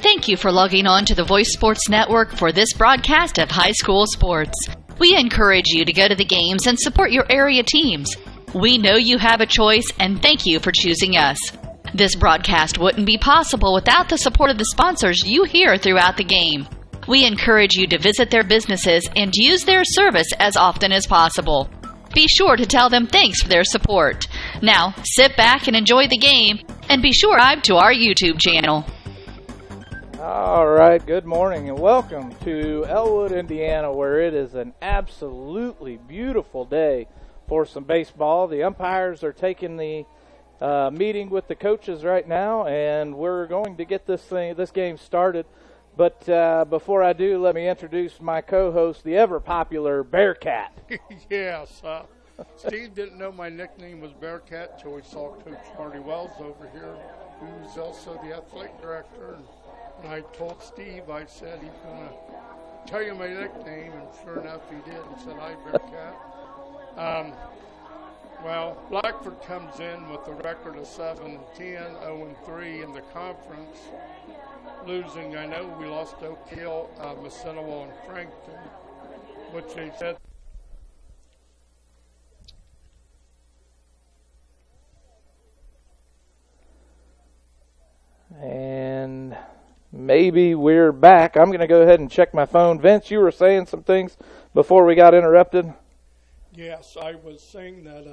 Thank you for logging on to the Voice Sports Network for this broadcast of high school sports. We encourage you to go to the games and support your area teams. We know you have a choice, and thank you for choosing us. This broadcast wouldn't be possible without the support of the sponsors you hear throughout the game. We encourage you to visit their businesses and use their service as often as possible. Be sure to tell them thanks for their support. Now, sit back and enjoy the game, and be sure to subscribe to our YouTube channel. All right, good morning and welcome to Elwood, Indiana, where it is an absolutely beautiful day for some baseball. The umpires are taking the meeting with the coaches right now, and we're going to get this game started. But before I do, let me introduce my co-host, the ever-popular Bearcat. Yes, Steve didn't know my nickname was Bearcat until we saw Coach Marty Wells over here, who's also the athletic director. And I told Steve, I said he's going to tell you my nickname, and sure enough he did. He said, "Hi, Bearcat." Well, Blackford comes in with a record of 7-10, 0-3 in the conference. Losing, I know we lost Oak Hill, Macinawa, and Frankton, which they said. And maybe we're back. I'm going to go ahead and check my phone. Vince, you were saying some things before we got interrupted? Yes, I was saying that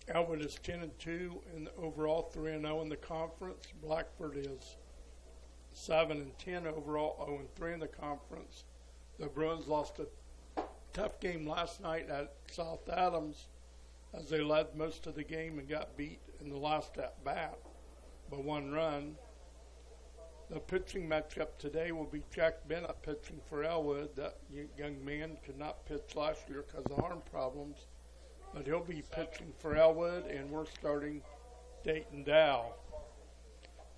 Elwood is 10-2 and overall 3-0 in the conference. Blackford is 7-10 overall, 0-3 in the conference. The Bruins lost a tough game last night at South Adams as they led most of the game and got beat in the last at bat by one run. The pitching matchup today will be Jack Bennett pitching for Elwood. That young man could not pitch last year because of arm problems, but he'll be pitching for Elwood, and we're starting Dayton Dow.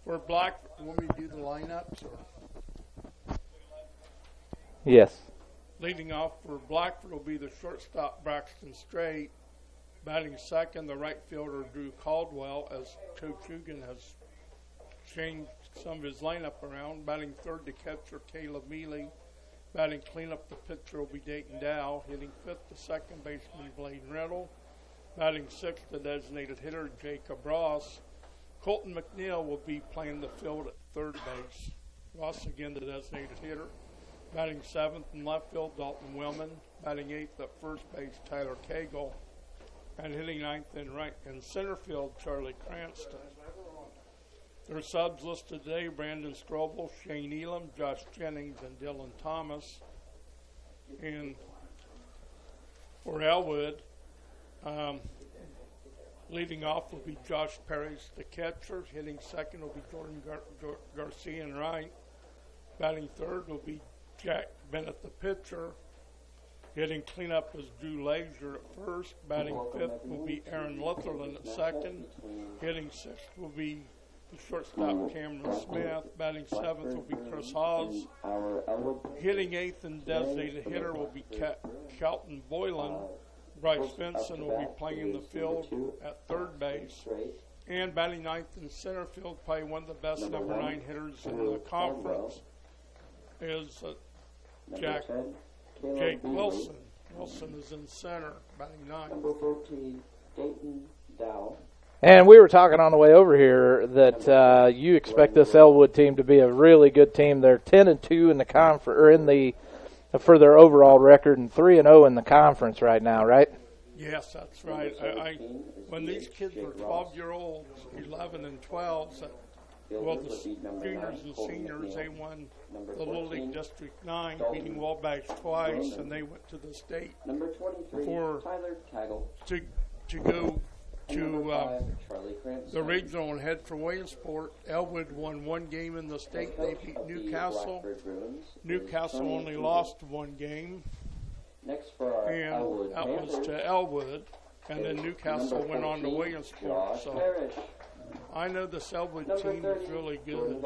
For Blackford, want me to do the lineups? Or? Yes. Leading off for Blackford will be the shortstop Braxton Strait. Batting second, the right fielder Drew Caldwell, as Coach Hugan has changed some of his lineup around. Batting third, the catcher Caleb Mealy. Batting cleanup, the pitcher will be Dayton Dow. Hitting fifth, the second baseman Blaine Riddle. Batting sixth, the designated hitter Jacob Ross. Colton McNeil will be playing the field at third base. Ross again, the designated hitter. Batting seventh in left field, Dalton Willman. Batting eighth at first base, Tyler Cagle. And hitting ninth in center field, Charlie Cranston. Their subs listed today: Brandon Strobel, Shane Elam, Josh Jennings, and Dylan Thomas. And for Elwood, leading off will be Josh Parrish, the catcher. Hitting second will be Jordan Garcia and right. Batting third will be Jack Bennett, the pitcher. Hitting cleanup is Drew Lazier at first. Batting fifth will be Aaron Litherland at second. Hitting sixth will be the shortstop Cameron Smith. Batting seventh will be Chris Hawes. Hitting eighth and designated hitter will be Kelton Boylan. Bryce Benson will be playing in the field at third base. And batting ninth in center field, probably one of the best number 9 hitters in the conference, is Jake Wilson. Wilson is in center, batting ninth. And we were talking on the way over here that you expect this Elwood team to be a really good team. They're 10-2 in the conference, for their overall record, and 3-0 in the conference right now, right? Yes, that's right. When these kids were 12-year-olds, 11 and 12, the juniors and seniors, they won the Little League District 9, beating Wabash twice, and they went to the state to go to the regional and head for Williamsport. Elwood won one game in the state. They beat Newcastle. Newcastle only lost one game, and that was to Elwood. And then Newcastle went on to Williamsport. So I know this Elwood team is really good.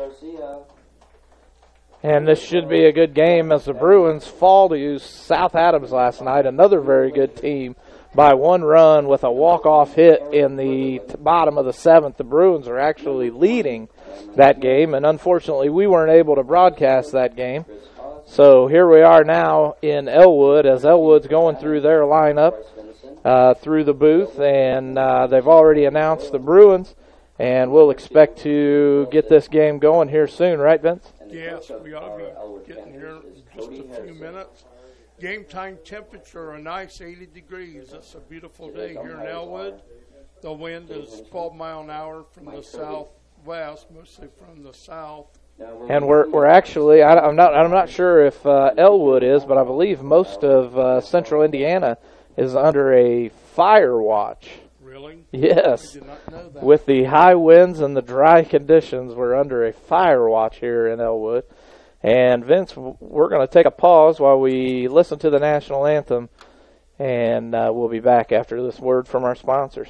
And this should be a good game as the Bruins fall to South Adams last night, another very good team, by one run with a walk-off hit in the bottom of the seventh. The Bruins are actually leading that game, and unfortunately we weren't able to broadcast that game. So here we are now in Elwood as Elwood's going through their lineup through the booth, and they've already announced the Bruins, and we'll expect to get this game going here soon, right, Vince? Yes, we ought to be getting here in just a few minutes. Game time temperature, a nice 80 degrees. It's a beautiful day here in Elwood. The wind is 12 mile an hour from the southwest, mostly from the south. And we're actually, I'm not sure if Elwood is, but I believe most of central Indiana is under a fire watch. Really? Yes. I did not know that. With the high winds and the dry conditions, we're under a fire watch here in Elwood. And Vince, we're going to take a pause while we listen to the national anthem, and we'll be back after this word from our sponsors.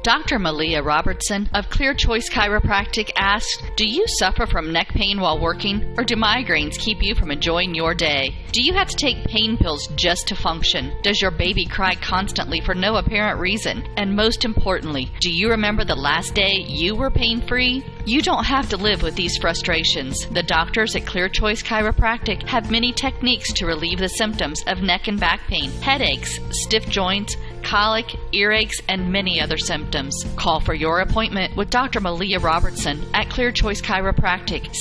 Dr. Malia Robertson of Clear Choice Chiropractic asked, do you suffer from neck pain while working, or do migraines keep you from enjoying your day? Do you have to take pain pills just to function? Does your baby cry constantly for no apparent reason? And most importantly, do you remember the last day you were pain-free? You don't have to live with these frustrations. The doctors at Clear Choice Chiropractic have many techniques to relieve the symptoms of neck and back pain, headaches, stiff joints, colic, earaches, and many other symptoms. Call for your appointment with Dr. Malia Robertson at Clear Choice Chiropractic,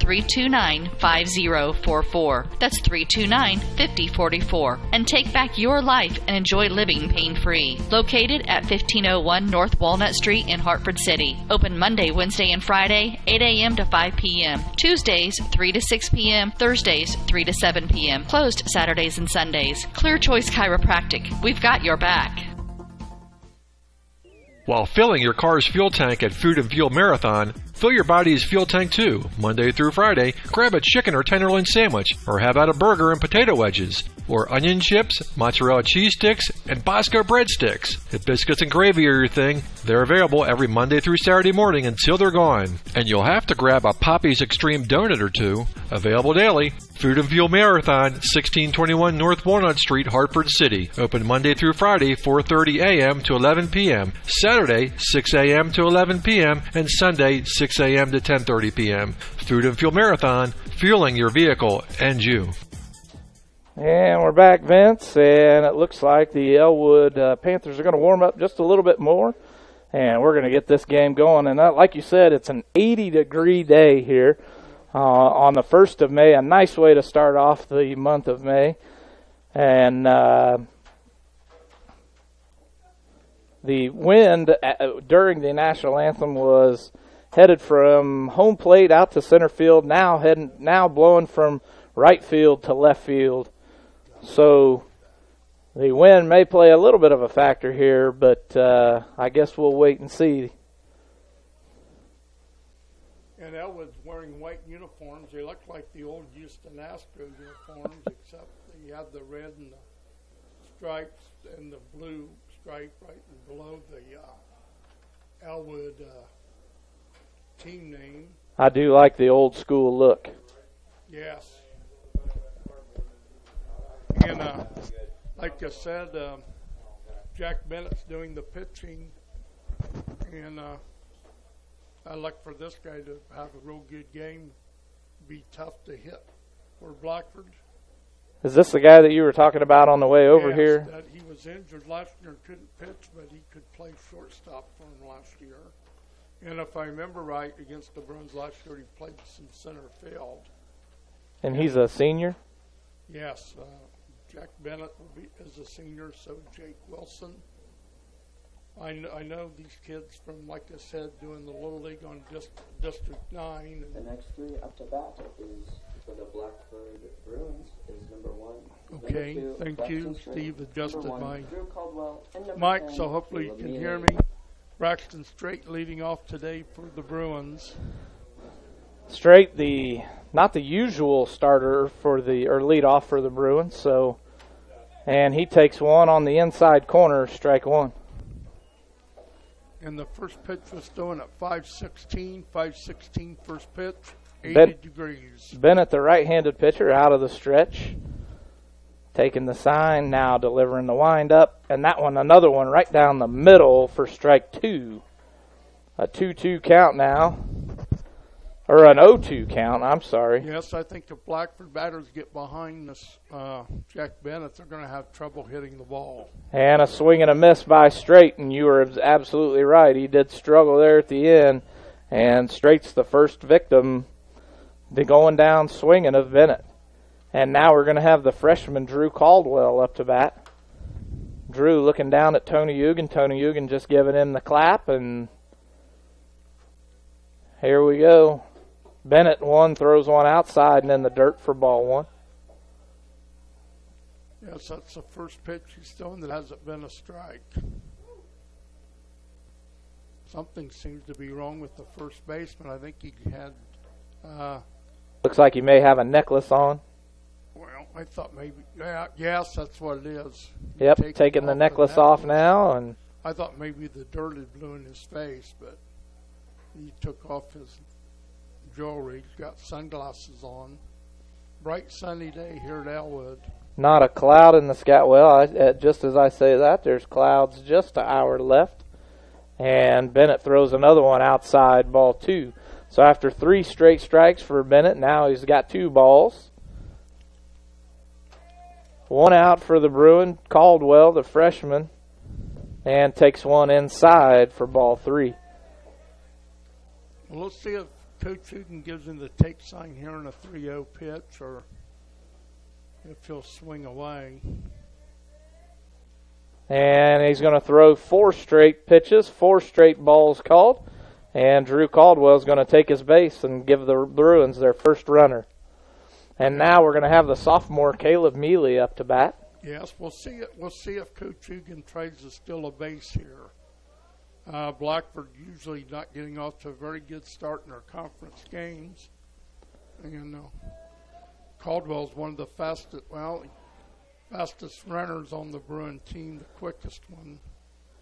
765-329-5044. That's 329-5044. And take back your life and enjoy living pain-free. Located at 1501 North Walnut Street in Hartford City. Open Monday, Wednesday, and Friday, 8 a.m. to 5 p.m. Tuesdays, 3 to 6 p.m. Thursdays, 3 to 7 p.m. Closed Saturdays and Sundays. Clear Choice Chiropractic. We've got your back. While filling your car's fuel tank at Food and Fuel Marathon, fill your body's fuel tank too. Monday through Friday, grab a chicken or tenderloin sandwich, or how about a burger and potato wedges, or onion chips, mozzarella cheese sticks, and Bosco breadsticks. If biscuits and gravy are your thing, they're available every Monday through Saturday morning until they're gone. And you'll have to grab a Poppy's Extreme donut or two. Available daily. Food and Fuel Marathon, 1621 North Walnut Street, Hartford City. Open Monday through Friday, 4:30 a.m. to 11 p.m. Saturday, 6 a.m. to 11 p.m. and Sunday, 6 a.m. to 10:30 p.m. Food and Fuel Marathon, fueling your vehicle and you. And we're back, Vince, and it looks like the Elwood Panthers are going to warm up just a little bit more, and we're going to get this game going. And like you said, it's an 80-degree day here on the 1st of May, a nice way to start off the month of May. And the wind during the national anthem was headed from home plate out to center field, now blowing from right field to left field. So the wind may play a little bit of a factor here, but I guess we'll wait and see. And Elwood's wearing white uniforms. They look like the old Houston Astro uniforms, except they have the red and the stripes and the blue stripe right below the Elwood team name. I do like the old school look. Yes. And like I said, Jack Bennett's doing the pitching, and I look for this guy to have a real good game, be tough to hit for Blackford. Is this the guy that you were talking about on the way over Yes, here? That he was injured last year and couldn't pitch, but he could play shortstop for him last year. And if I remember right, against the Bruins last year, he played some center field. And he's a senior? Yes. Jack Bennett is a senior, so Jake Wilson. I know these kids from, like I said, doing the Little League on District 9. The next three up to bat is for the Blackford Bruins is number 1. Okay, number 2, thank you. Strait. Steve adjusted Number 1, my Drew Caldwell, and number mic, 10, so hopefully you Caleb can Neely. hear me. Braxton Strait leading off today for the Bruins. Straight, not the usual starter lead off for the Bruins, and he takes one on the inside corner, strike one. And the first pitch was thrown at 5:16 first pitch, 80 degrees. Bennett, the right-handed pitcher, out of the stretch, taking the sign, now delivering the wind-up, and that one, another one right down the middle for strike two. A 2-2 count now. Or an 0-2 count, I'm sorry. Yes, I think if Blackford batters get behind this Jack Bennett, they're going to have trouble hitting the ball. And a swing and a miss by Straight, and you were absolutely right. He did struggle there at the end, and Straight's the first victim to going down swinging of Bennett. And now we're going to have the freshman Drew Caldwell up to bat. Drew looking down at Tony Eugen. Tony Eugen just giving him the clap, and here we go. Bennett throws one outside and in the dirt for ball one. Yes, that's the first pitch he's thrown that hasn't been a strike. Something seems to be wrong with the first baseman. I think he had... Looks like he may have a necklace on. Well, I thought maybe... yes, that's what it is. Yep, taking the necklace off now. And I thought maybe the dirt had blew in his face, but he took off his jewelry, got sunglasses on. Bright sunny day here at Elwood. Not a cloud in the sky. Well, just as I say that, there's clouds just an hour left. And Bennett throws another one outside, ball two. So after 3 straight strikes for Bennett, now he's got 2 balls. 1 out for the Bruin. Caldwell, the freshman, and takes one inside for ball 3. Well, let's see if Coach Eugen gives him the take sign here in a 3-0 pitch, or if he'll swing away. And he's going to throw 4 straight pitches, 4 straight balls called. And Drew Caldwell's going to take his base and give the Bruins their first runner. And now we're going to have the sophomore Caleb Mealy up to bat. Yes, we'll see it. We'll see if Coach Eugen tries to steal a base here. Blackford usually not getting off to a very good start in their conference games. And Caldwell's one of the fastest runners on the Bruin team, the quickest one.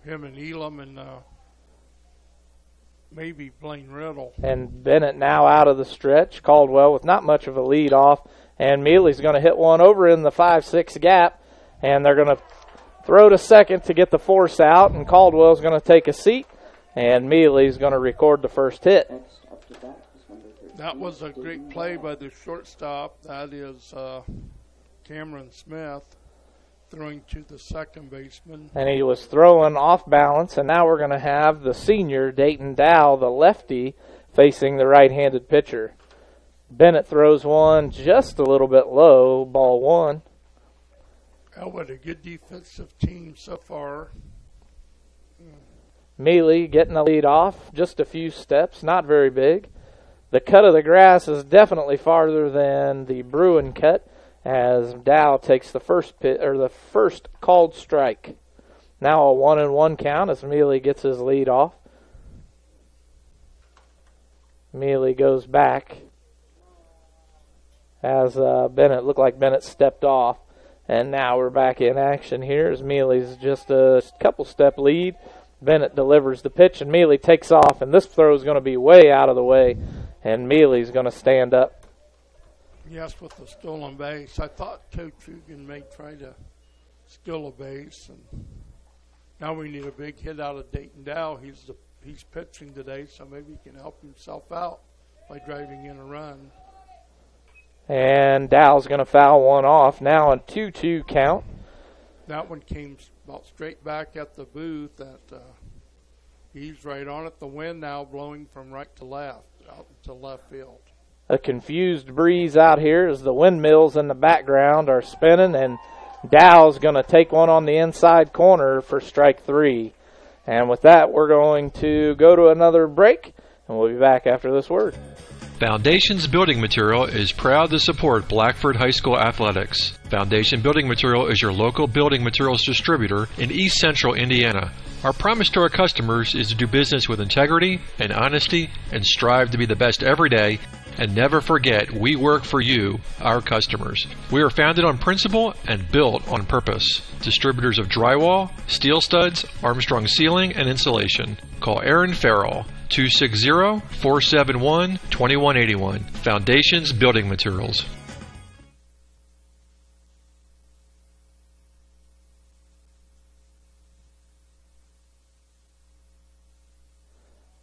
Him and Elam and maybe Blaine Riddle. And Bennett now out of the stretch. Caldwell with not much of a lead off. And Mealy's going to hit one over in the 5-6 gap. And they're going to throw to second to get the force out. And Caldwell's going to take a seat. And Mealy's going to record the first hit. That was a great play by the shortstop. That is Cameron Smith throwing to the second baseman. And he was throwing off balance. And now we're going to have the senior, Dayton Dow, the lefty, facing the right-handed pitcher. Bennett throws one just a little bit low, ball 1. Elwood, a good defensive team so far. Mealy getting the lead off, just a few steps, not very big. The cut of the grass is definitely farther than the Bruin cut, as Dow takes the first called strike. Now a 1-1 count as Mealy gets his lead off. Mealy goes back as Bennett looked like Bennett stepped off. And now we're back in action here as Mealy's just a couple step lead. Bennett delivers the pitch and Mealy takes off. And this throw is going to be way out of the way. And Mealy's going to stand up. Yes, with the stolen base. I thought Coach Eugen may try to steal a base. And now we need a big hit out of Dayton Dow. He's pitching today, so maybe he can help himself out by driving in a run. And Dow's going to foul one off. Now a 2-2 count. That one came about straight back at the booth. He's right on it. The wind now blowing from right to left, out to left field. A confused breeze out here as the windmills in the background are spinning, and Dow's going to take one on the inside corner for strike 3. And with that, we're going to go to another break, and we'll be back after this word. Foundations Building Material is proud to support Blackford High School athletics. Foundation Building Material is your local building materials distributor in East Central Indiana. Our promise to our customers is to do business with integrity and honesty and strive to be the best every day. And never forget, we work for you, our customers. We are founded on principle and built on purpose. Distributors of drywall, steel studs, Armstrong ceiling, and insulation. Call Aaron Farrell, 260-471-2181. Foundations Building Materials.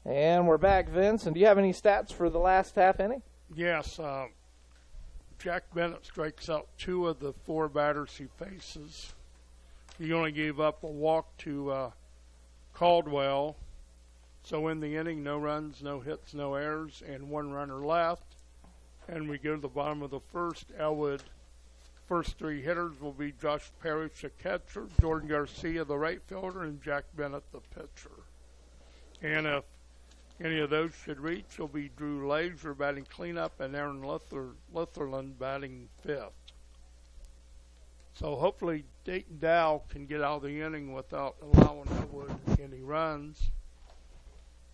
And we're back, Vince. And do you have any stats for the last half inning? Yes. Jack Bennett strikes out 2 of the 4 batters he faces. He only gave up a walk to Caldwell. So in the inning, no runs, no hits, no errors, and 1 runner left. And we go to the bottom of the first. Elwood, first 3 hitters will be Josh Parrish, the catcher, Jordan Garcia, the right fielder, and Jack Bennett, the pitcher. And if any of those should reach, it'll be Drew Laser batting cleanup and Aaron Litherland batting 5th. So hopefully Dayton Dow can get out of the inning without allowing Elwood any runs.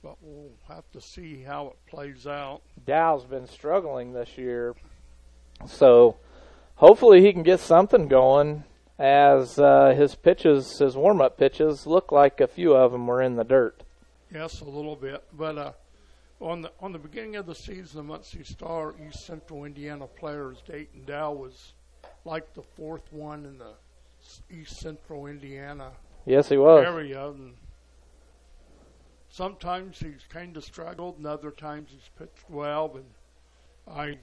But we'll have to see how it plays out. Dow's been struggling this year. So hopefully he can get something going, as his warm-up pitches, look like a few of them were in the dirt. Yes, a little bit. But on the beginning of the season, the Muncie Star East Central Indiana players, Dayton Dow was like the 4th one in the East Central Indiana Yes, he was. area. And sometimes he's kind of struggled, and other times he's pitched well. But I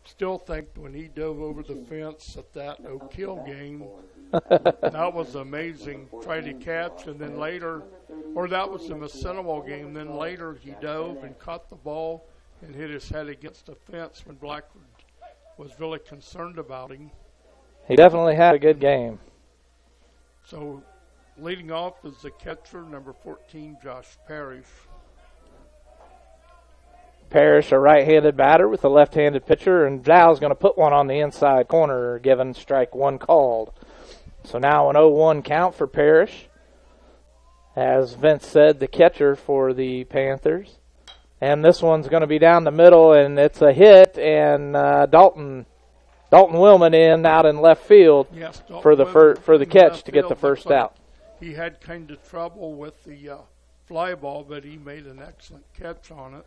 still think when he dove over the fence at that Oak Hill game, that was amazing. Try to catch, and then later, or that was the Macedonville game. Then later he dove and caught the ball and hit his head against the fence when Blackford was really concerned about him. He definitely had a good game. So leading off is the catcher, number 14, Josh Parrish. Parrish, a right-handed batter with a left-handed pitcher, and Dow's going to put one on the inside corner, given strike 1 called. So now an 0-1 count for Parrish. As Vince said, the catcher for the Panthers. And this one's going to be down the middle, and it's a hit, and Dalton Willman out in left field, yes, for the catch to get the first out. He had kind of trouble with the fly ball, but he made an excellent catch on it.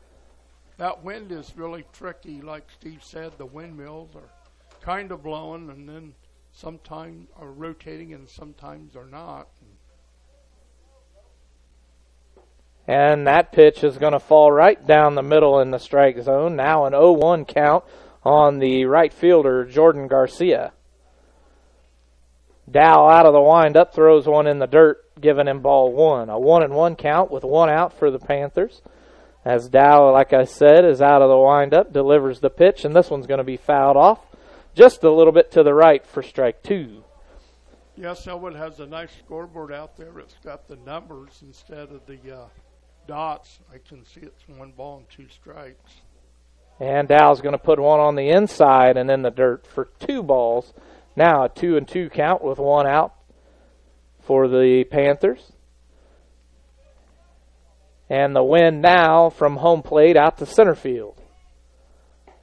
That wind is really tricky. Like Steve said, the windmills are kind of blowing, and then sometimes are rotating and sometimes are not. And that pitch is going to fall right down the middle in the strike zone. Now an 0-1 count on the right fielder, Jordan Garcia. Dow out of the windup, throws one in the dirt, giving him ball 1. A 1-1 count with 1 out for the Panthers. As Dow, like I said, is out of the windup, delivers the pitch, and this one's going to be fouled off just a little bit to the right for strike 2. Yes, Elwood has a nice scoreboard out there. It's got the numbers instead of the dots. I can see it's 1 ball and 2 strikes. And Dow's going to put one on the inside and in the dirt for 2 balls. Now a 2-2 count with 1 out for the Panthers. And the wind now from home plate out to center field.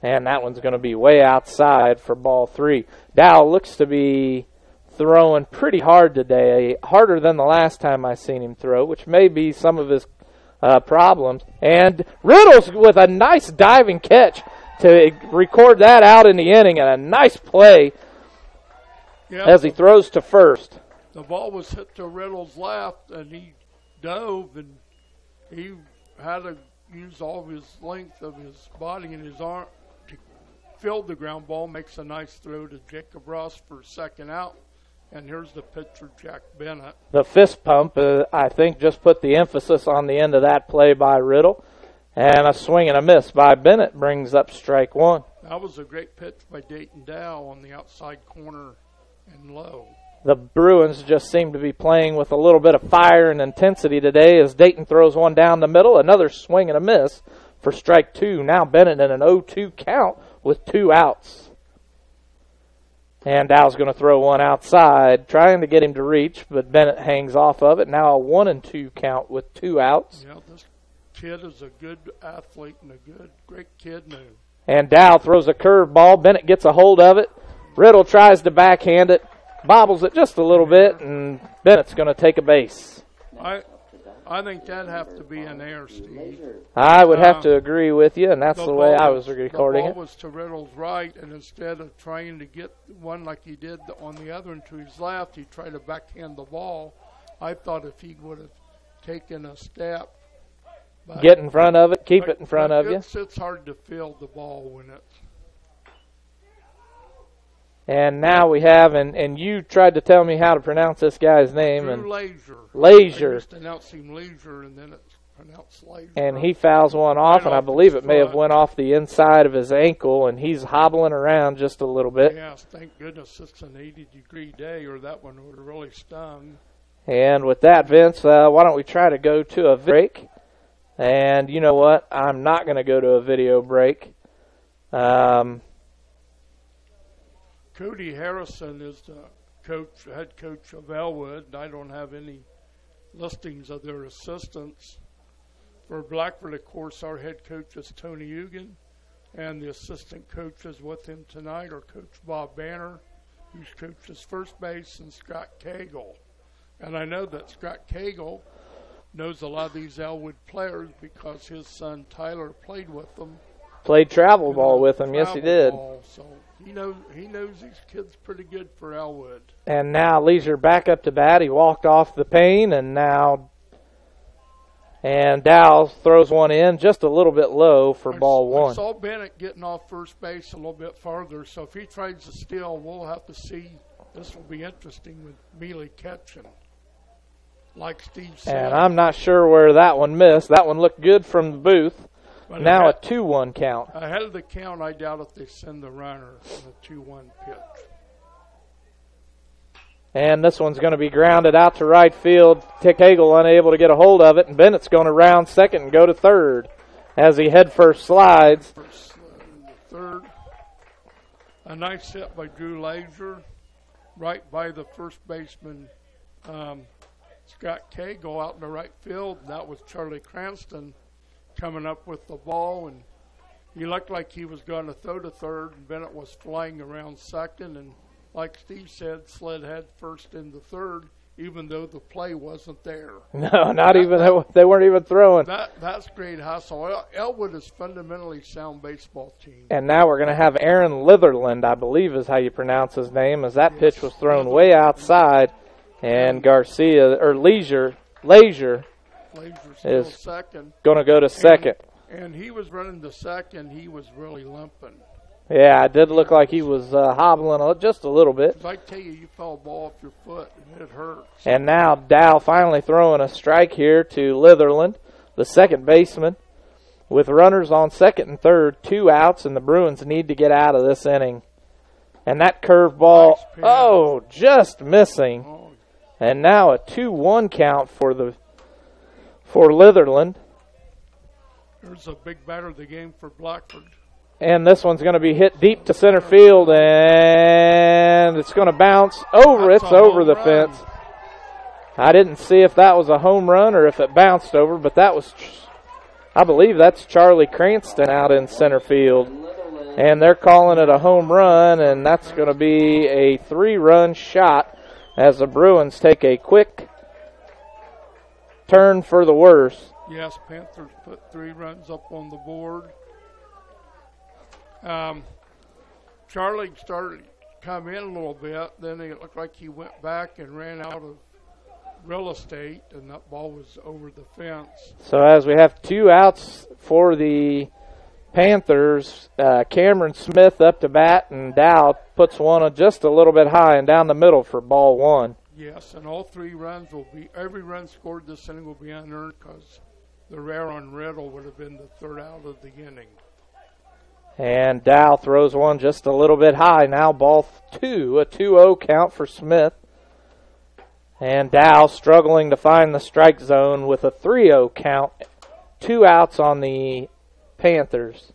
And that one's going to be way outside for ball 3. Dow looks to be throwing pretty hard today, harder than the last time I seen him throw, which may be some of his problems. And Riddles with a nice diving catch to record that out in the inning, and a nice play as he throws to first. The ball was hit to Riddles' left, and he dove, and he had to use all of his length of his body and his arm to field the ground ball. Makes a nice throw to Jacob Ross for second out. And here's the pitcher, Jack Bennett. The fist pump, I think, just put the emphasis on the end of that play by Riddle. And a swing and a miss by Bennett brings up strike 1. That was a great pitch by Dayton Dow on the outside corner and low. The Bruins just seem to be playing with a little bit of fire and intensity today as Dayton throws one down the middle. Another swing and a miss for strike 2. Now Bennett in an 0-2 count with 2 outs. And Dow's going to throw one outside, trying to get him to reach, but Bennett hangs off of it. Now a 1-2 count with 2 outs. Yeah, this kid is a good athlete and great kid. And Dow throws a curve ball. Bennett gets a hold of it. Riddle tries to backhand it, bobbles it just a little bit, and Bennett's going to take a base. I think that'd have to be an error, Steve. I would have to agree with you, and that's the way I was recording it. The ball was to Riddle's right, and instead of trying to get one like he did on the other one to his left, he tried to backhand the ball. I thought if he would have taken a step get in front of it, keep it in front of you. It's hard to field the ball when it's. And now we have, and you tried to tell me how to pronounce this guy's name. Drew Leisure. Leisure. I used to announce him Leisure, and then it's pronounced Leisure. And he fouls one off, and I believe it may have went off the inside of his ankle, and he's hobbling around just a little bit. Yes, thank goodness it's an 80-degree day, or that one would have really stung. And with that, Vince, why don't we try to go to a break? And you know what? I'm not going to go to a video break. Cody Harrison is the head coach of Elwood. I don't have any listings of their assistants. For Blackford, of course, our head coach is Tony Ugan, and the assistant coaches with him tonight are Coach Bob Banner, who's coaches first base, and Scott Cagle. And I know that Scott Cagle knows a lot of these Elwood players because his son Tyler played with them. Played travel ball with them, yes he did. So he knows these kids pretty good for Elwood. And now Leisure back up to bat. He walked off the pane, and Dow throws one in just a little bit low for ball one. I saw Bennett getting off first base a little bit farther, so if he tries to steal, we'll have to see. This will be interesting with Mealy catching, like Steve said. And I'm not sure where that one missed. That one looked good from the booth. But now a 2-1 count. Ahead of the count, I doubt if they send the runner on a 2-1 pitch. And this one's going to be grounded out to right field. Cagle unable to get a hold of it, and Bennett's going to round second and go to third as he headfirst slides. Third. A nice hit by Drew Leisure, right by the first baseman, Scott Cagle, out in the right field. And that was Charlie Cranston coming up with the ball, and he looked like he was going to throw to third, and Bennett was flying around second, and like Steve said, slid head first into third, even though the play wasn't there. No, not even. They weren't even throwing. That's great hustle. Elwood is fundamentally sound baseball team. And now we're going to have Aaron Litherland, I believe is how you pronounce his name, as that pitch was thrown way outside, and Leisure is second. Going to go to second. And he was running to second. He was really limping. Yeah, it did look like he was hobbling just a little bit. If I tell you, you fell a ball off your foot, and it hurts. And now Dow finally throwing a strike here to Litherland, the second baseman, with runners on second and third, 2 outs, and the Bruins need to get out of this inning. And that curveball, just missing. Oh. And now a 2-1 count for Litherland. There's a big batter of the game for Blackford. And this one's going to be hit deep to center field, and it's going to bounce over. It's over the fence. I didn't see if that was a home run or if it bounced over, but I believe that's Charlie Cranston out in center field. And they're calling it a home run, and that's going to be a 3-run shot as the Bruins take a quick turn for the worse. Yes, Panthers put 3 runs up on the board. Charlie started to come in a little bit, then it looked like he went back and ran out of real estate, and that ball was over the fence. So as we have 2 outs for the Panthers, Cameron Smith up to bat, and Dow puts one just a little bit high and down the middle for ball 1. Yes, and all 3 runs every run scored this inning will be unearned because the rare on Riddle would have been the 3rd out of the inning. And Dow throws one just a little bit high. Now ball 2, a 2-0 count for Smith. And Dow struggling to find the strike zone with a 3-0 count. 2 outs on the Panthers.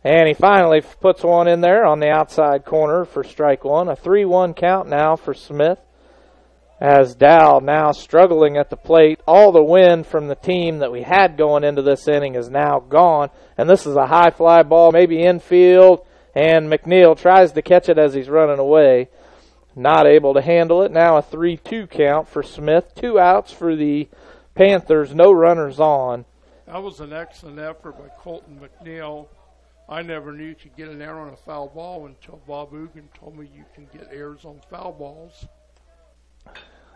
And he finally puts one in there on the outside corner for strike 1. A 3-1 count now for Smith. As Dow now struggling at the plate. All the wind from the team that we had going into this inning is now gone. And this is a high fly ball, maybe infield. And McNeil tries to catch it as he's running away. Not able to handle it. Now a 3-2 count for Smith. 2 outs for the Panthers. No runners on. That was an excellent effort by Colton McNeil. I never knew you could get an error on a foul ball until Bob Ugan told me you can get errors on foul balls.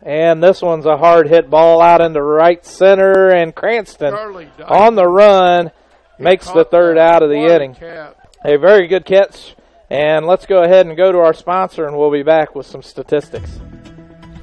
And this one's a hard hit ball out into right center, and Cranston on the run makes the third out of the inning. A very good catch. And let's go ahead and go to our sponsor, and we'll be back with some statistics.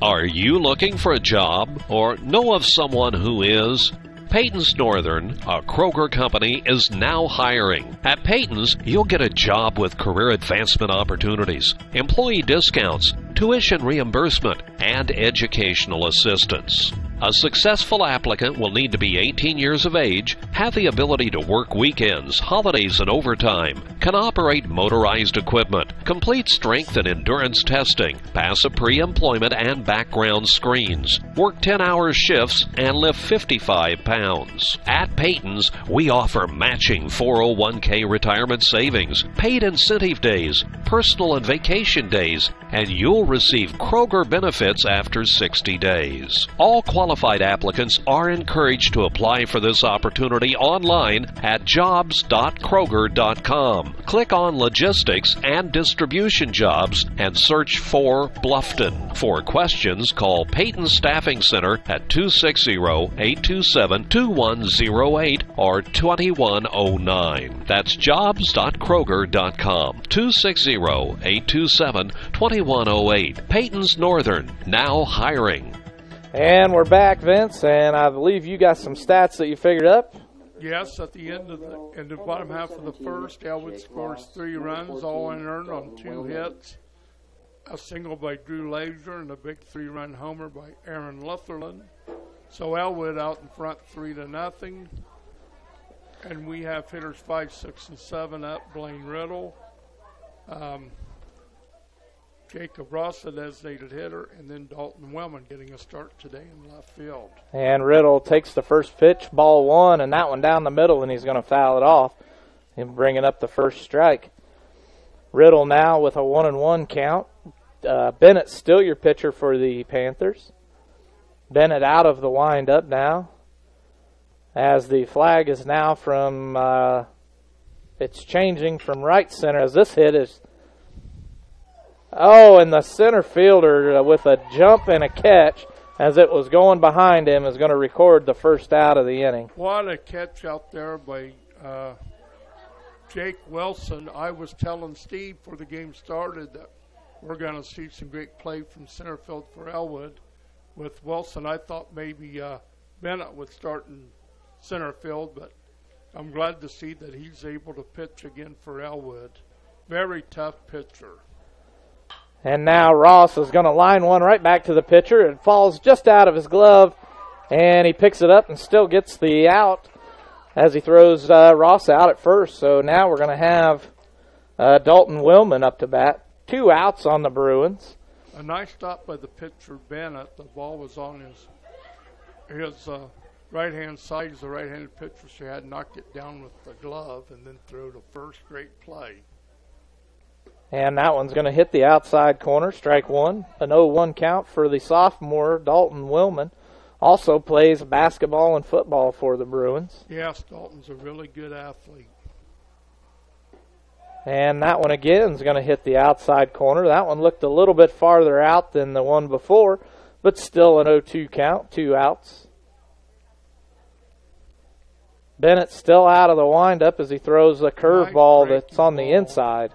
Are you looking for a job or know of someone who is? Peyton's Northern, a Kroger company, is now hiring. At Peyton's, you'll get a job with career advancement opportunities, employee discounts, tuition reimbursement, and educational assistance. A successful applicant will need to be 18 years of age, have the ability to work weekends, holidays, and overtime, can operate motorized equipment, complete strength and endurance testing, pass a pre-employment and background screens, work 10-hour shifts, and lift 55 pounds. At Peyton's, we offer matching 401k retirement savings, paid incentive days, personal and vacation days, and you'll receive Kroger benefits after 60 days. All qualified applicants are encouraged to apply for this opportunity online at jobs.kroger.com. Click on Logistics and Distribution Jobs and search for Bluffton. For questions, call Peyton Staffing Center at 260-827-2108 or 2109. That's jobs.kroger.com. 260-827-2108. Peyton's Northern, now hiring. And we're back, Vince, and I believe you got some stats that you figured up. Yes, at the end of the bottom half of the first, Elwood scores 3 runs, all unearned on 2 hits. A single by Drew Lazier and a big 3-run homer by Aaron Lutherland. So Elwood out in front 3-0. And we have hitters 5, 6, and 7 up. Blaine Riddle, Jacob Ross, a designated hitter, and then Dalton Wellman getting a start today in left field. And Riddle takes the first pitch, ball 1, and that one down the middle, and he's going to foul it off and bringing up the first strike. Riddle now with a 1-1 count. Bennett still your pitcher for the Panthers. Bennett out of the windup now, as the flag is now from, it's changing from right center as this hit is, and the center fielder with a jump and a catch as it was going behind him is going to record the first out of the inning. What a catch out there by Jake Wilson. I was telling Steve before the game started that we're going to see some great play from center field for Elwood. With Wilson, I thought maybe Bennett would start in center field, but I'm glad to see that he's able to pitch again for Elwood. Very tough pitcher. And now Ross is going to line one right back to the pitcher. It falls just out of his glove, and he picks it up and still gets the out as he throws Ross out at first. So now we're going to have Dalton Willman up to bat. 2 outs on the Bruins. A nice stop by the pitcher, Bennett. The ball was on his right-hand side. He's a right-handed pitcher, so he had knocked it down with the glove and then threw the first great play. And that one's going to hit the outside corner, strike 1. An 0-1 count for the sophomore, Dalton Willman. Also plays basketball and football for the Bruins. Yes, Dalton's a really good athlete. And that one again is going to hit the outside corner. That one looked a little bit farther out than the one before, but still an 0-2 count, 2 outs. Bennett still out of the windup as he throws a curveball that's on the inside.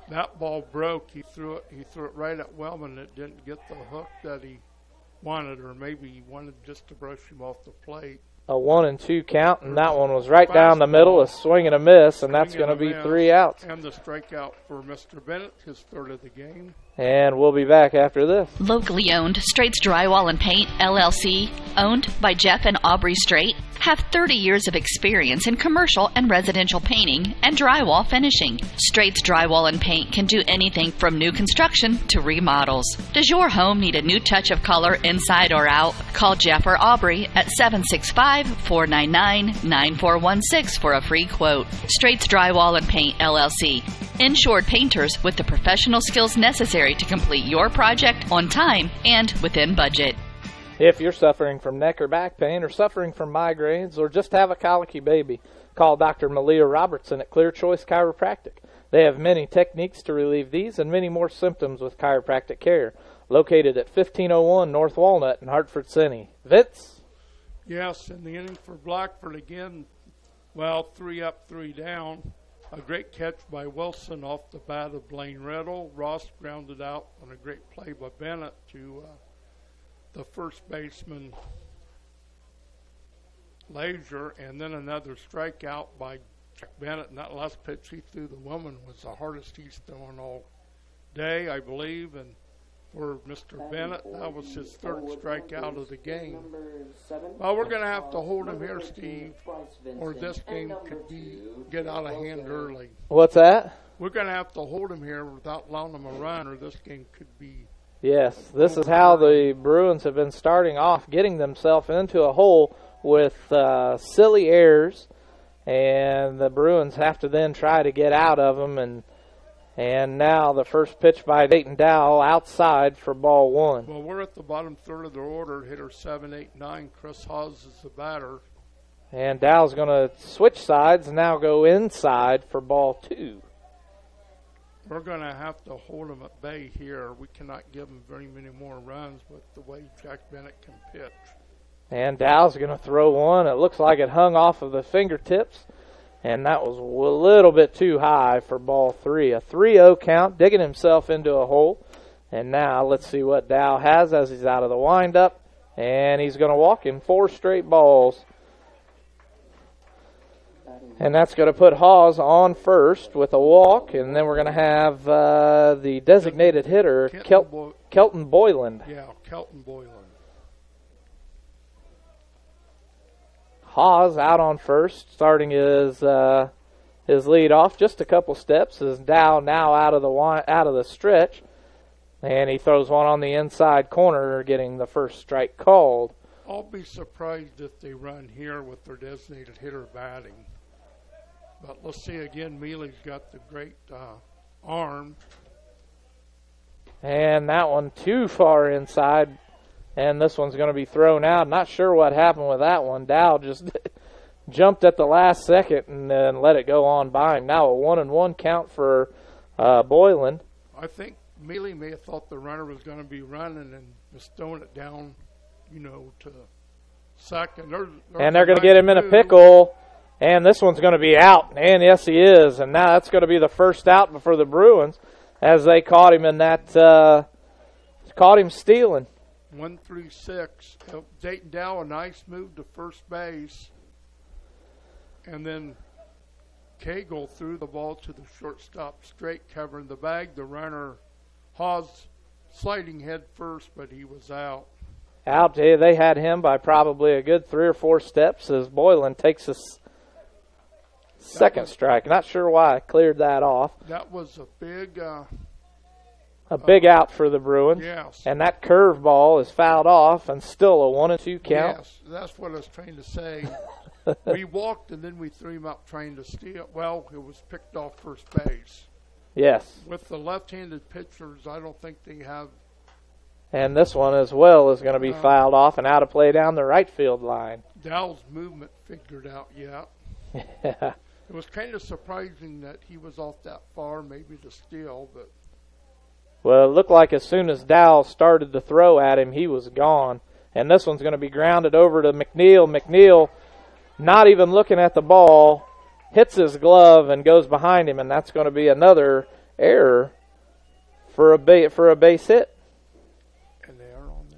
That ball broke. He threw it right at Wellman. It didn't get the hook that he wanted, or maybe he wanted just to brush him off the plate. A 1-2 count, and that one was right down the middle, a swing and a miss, and that's going to be 3 outs. And the strikeout for Mr. Bennett, his third of the game. And we'll be back after this. Locally owned Straits Drywall and Paint, LLC, owned by Jeff and Aubrey Straight, have 30 years of experience in commercial and residential painting and drywall finishing. Straits Drywall and Paint can do anything from new construction to remodels. Does your home need a new touch of color inside or out? Call Jeff or Aubrey at 765-499-9416 for a free quote. Straits Drywall and Paint, LLC. Insured painters with the professional skills necessary to complete your project on time and within budget. If you're suffering from neck or back pain or suffering from migraines or just have a colicky baby, call Dr. Malia Robertson at Clear Choice Chiropractic. They have many techniques to relieve these and many more symptoms with chiropractic care. located at 1501 North Walnut in Hartford City. Vince? Yes, in the inning for Blackford again, well, 3 up, 3 down. A great catch by Wilson off the bat of Blaine Riddle. Ross grounded out on a great play by Bennett to the first baseman, Lazier, and then another strikeout by Jack Bennett. And that last pitch he threw the woman was the hardest he's thrown all day, I believe. And for Mr. Bennett, that was his third strikeout of the game. Well, we're going to have to hold him here, Steve, or this game could get out of hand early. What's that? We're going to have to hold him here without allowing him a run, or this game could be. Yes, this is how the Bruins have been starting off, getting themselves into a hole with silly errors, and the Bruins have to then try to get out of them. And now the first pitch by Dayton Dow outside for ball 1. Well, we're at the bottom third of the order. Hitter 7, 8, 9. Chris Hawes is the batter. And Dow's going to switch sides and now go inside for ball 2. We're going to have to hold him at bay here. We cannot give him very many more runs with the way Jack Bennett can pitch. And Dow's going to throw one. It looks like it hung off of the fingertips. And that was a little bit too high for ball 3. A 3-0 count, digging himself into a hole. And now let's see what Dow has as he's out of the windup. And he's going to walk in 4 straight balls. And that's going to put Hawes on first with a walk. And then we're going to have the designated hitter, Kelton Boyland. Yeah, Kelton Boyland. Hawes out on first, starting his lead off just a couple steps. As Dow now out of the stretch, and he throws one on the inside corner, getting the first strike called. I'll be surprised if they run here with their designated hitter batting. But let's see again. Mealy's got the great arm, and that one too far inside. And this one's going to be thrown out. Not sure what happened with that one. Dow just jumped at the last second and then let it go on by him. Now a 1-1 count for Boyland. I think Mealy may have thought the runner was going to be running and was throwing it down, to second. And they're going to get him in a pickle. And this one's going to be out. And yes, he is. And now that's going to be the first out for the Bruins as they caught him in that, caught him stealing. 1-3-6. Dayton Dow, a nice move to first base. And then Cagle threw the ball to the shortstop straight, covering the bag. The runner, Hawes, sliding head first, but he was out. Out. They had him by probably a good 3 or 4 steps as Boyland takes his second strike. Not sure why I cleared that off. That was a big out for the Bruins. Yes. And that curveball is fouled off and still a 1-2 count. Yes, that's what I was trying to say. We walked and then we threw him up trying to steal. Well, it was picked off first base. Yes. With the left-handed pitchers, I don't think they have. And this one as well is going to be fouled off and out of play down the right field line. Dow's movement figured out yet. Yeah. It was kind of surprising that he was off that far, maybe to steal, but. Well, it looked like as soon as Dow started to throw at him, he was gone. And this one's going to be grounded over to McNeil. McNeil, not even looking at the ball, hits his glove and goes behind him, and that's going to be another error for a base hit. An error on that?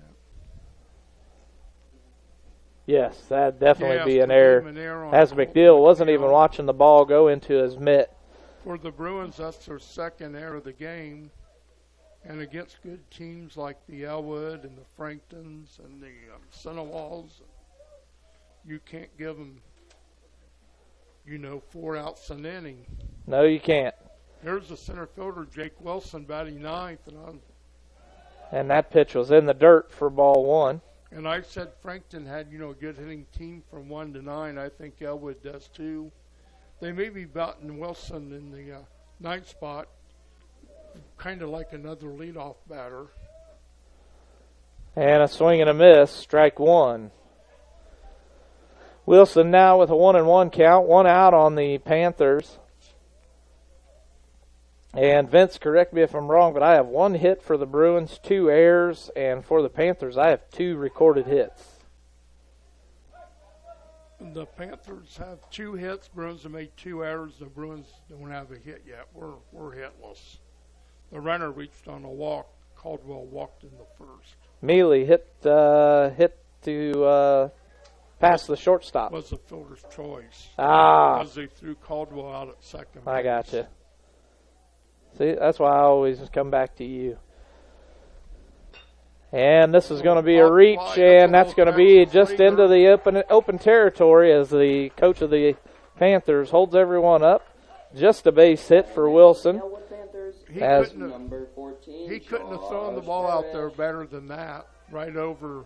Yes, that'd definitely be an error. As McNeil wasn't even watching the ball go into his mitt. For the Bruins, that's their second error of the game. And against good teams like the Elwood and the Franktons and the Sinowalls, you can't give them, 4 outs an inning. No, you can't. Here's the center fielder, Jake Wilson, batting ninth. And that pitch was in the dirt for ball 1. And I said Frankton had, a good hitting team from 1 to 9. I think Elwood does too. They may be batting Wilson in the 9th spot, kind of like another leadoff batter. And a swing and a miss, strike 1. Wilson now with a 1-1 count, 1 out on the Panthers. And Vince, correct me if I'm wrong, but I have 1 hit for the Bruins, 2 errors, and for the Panthers, I have 2 recorded hits. The Panthers have 2 hits. Bruins have made 2 errors. The Bruins don't have a hit yet. We're hitless. The runner reached on a walk. Caldwell walked in the first. Mealy hit to pass the shortstop. Was the fielder's choice. Because they threw Caldwell out at second base. I gotcha. See, that's why I always come back to you. And this is going to be a reach, and that's going to be just into the open territory as the coach of the Panthers holds everyone up. Just a base hit for Wilson. He couldn't have thrown the ball out there better than that. Right over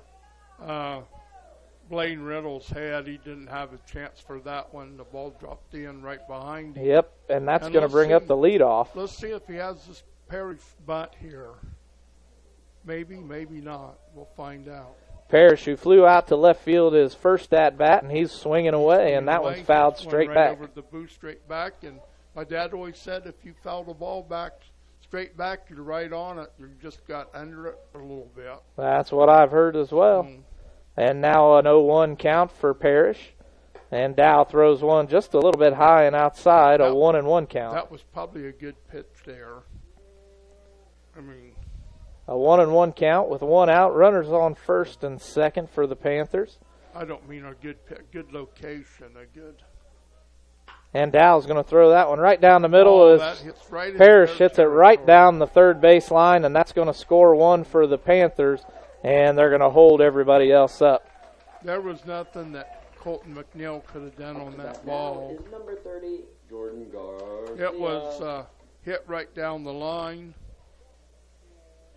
Blaine Riddle's head. He didn't have a chance for that one. The ball dropped in right behind him. Yep, and that's going to bring up the leadoff. Let's see if he has this Parrish bunt here. Maybe, maybe not. We'll find out. Parrish, who flew out to left field his first at-bat, and he's swinging away, and that one's fouled straight right back. Over the booth, straight back, and my dad always said if you foul the ball back, straight back, you're right on it. You just got under it a little bit. That's what I've heard as well. And now an 0-1 count for Parrish. And Dow throws one just a little bit high and outside, a 1-1 count. That was probably a good pitch there. A 1-1 count with 1 out. Runners on first and second for the Panthers. I don't mean a good location, a good. And Dow's going to throw that one right down the middle. Parrish hits it right down the third base line, and that's going to score 1 for the Panthers, and they're going to hold everybody else up. There was nothing that Colton McNeil could have done on that ball. Is number 30, Jordan Garcia. It was hit right down the line.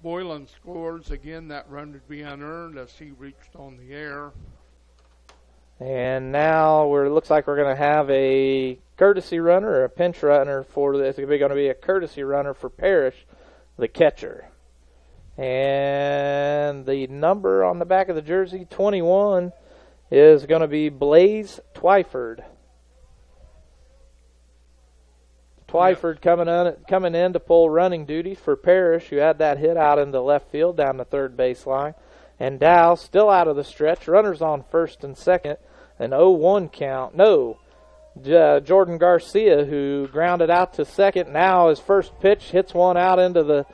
Boylan scores. Again, that run would be unearned as he reached on the air. And now it looks like we're going to have a courtesy runner or a pinch runner for this. It's going to be a courtesy runner for Parrish, the catcher. And the number on the back of the jersey, 21, is going to be Blaze Twyford. Twyford coming in to pull running duty for Parrish, who had that hit out into left field down the third base line. And Dow still out of the stretch. Runners on first and second. An 0-1 count. No. Jordan Garcia, who grounded out to second. Now his first pitch hits one out into the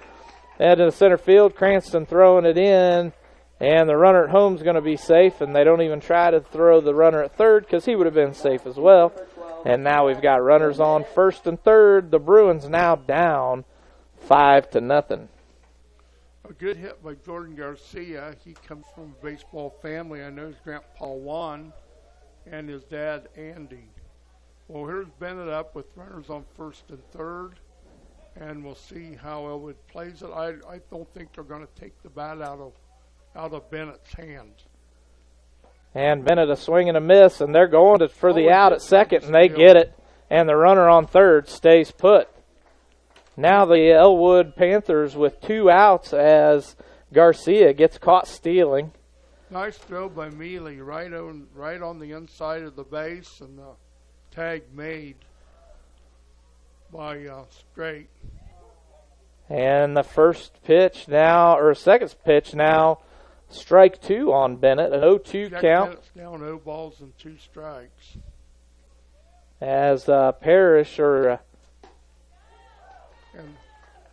center field. Cranston throwing it in. And the runner at home is going to be safe. And they don't even try to throw the runner at third because he would have been safe as well. And now we've got runners on first and third. The Bruins now down 5-0. A good hit by Jordan Garcia. He comes from a baseball family. I know his grandpa Juan and his dad Andy. Well, here's Bennett up with runners on first and third, and we'll see how Elwood plays it. I don't think they're going to take the bat out of Bennett's hand. And Bennett a swing and a miss, and they're going for the out at second, and they get it, and the runner on third stays put. Now the Elwood Panthers with 2 outs as Garcia gets caught stealing. Nice throw by Mealy, right on the inside of the base, and the tag made by Straight. And the second pitch now, strike 2 on Bennett, an 0-2 count. Bennett's down 0 balls and 2 strikes. As Parrish And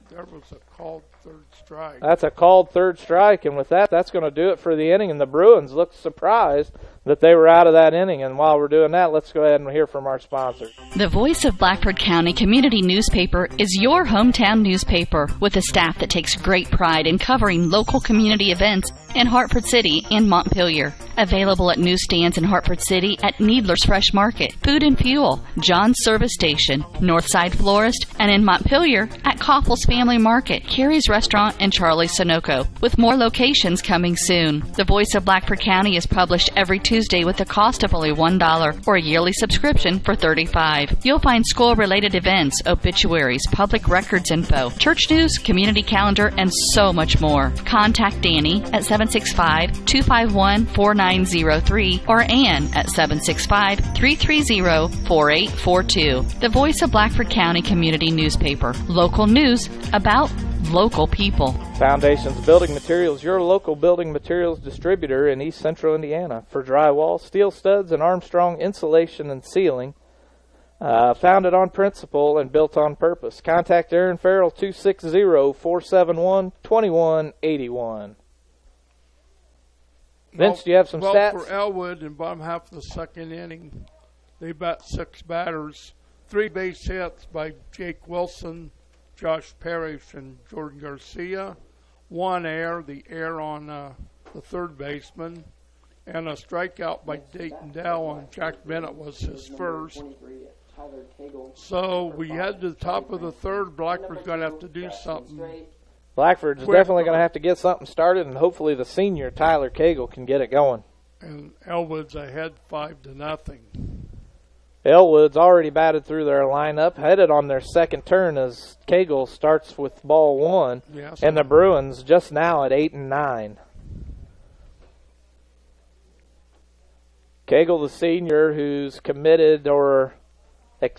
there was a called third strike. That's a called third strike, and with that, that's going to do it for the inning. And the Bruins looked surprised that they were out of that inning. And while we're doing that, let's go ahead and hear from our sponsor. The Voice of Blackford County Community Newspaper is your hometown newspaper with a staff that takes great pride in covering local community events in Hartford City and Montpelier. Available at newsstands in Hartford City at Needler's Fresh Market, Food and Fuel, John's Service Station, Northside Florist, and in Montpelier at Koppel's Family Market, Carrie's Restaurant, Restaurant in Charlie, Sunoco, with more locations coming soon. The Voice of Blackford County is published every Tuesday with a cost of only $1 or a yearly subscription for $35. You'll find school-related events, obituaries, public records info, church news, community calendar, and so much more. Contact Danny at 765-251-4903 or Ann at 765-330-4842. The Voice of Blackford County Community Newspaper. Local news about local people. Foundations Building Materials, your local building materials distributor in East Central Indiana for drywall, steel studs, and Armstrong insulation and ceiling. Founded on principle and built on purpose. Contact Aaron Farrell, 260-471-2181. Vince, do you have some stats? For Elwood, in bottom half of the second inning, they bat 6 batters. 3 base hits by Jake Wilson, Josh Parrish, and Jordan Garcia. 1 error, the error on the third baseman. And a strikeout by Dayton Dell, and Jack Bennett was his first. So we head to the top of the third. Blackford's going to have to do something. Blackford's definitely going to have to get something started, and hopefully the senior, Tyler Cagle, can get it going. And Elwood's ahead 5-0. Elwood's already batted through their lineup, headed on their second turn as Cagle starts with ball 1, and the Bruins just now at 8-9. Cagle, the senior, who's committed or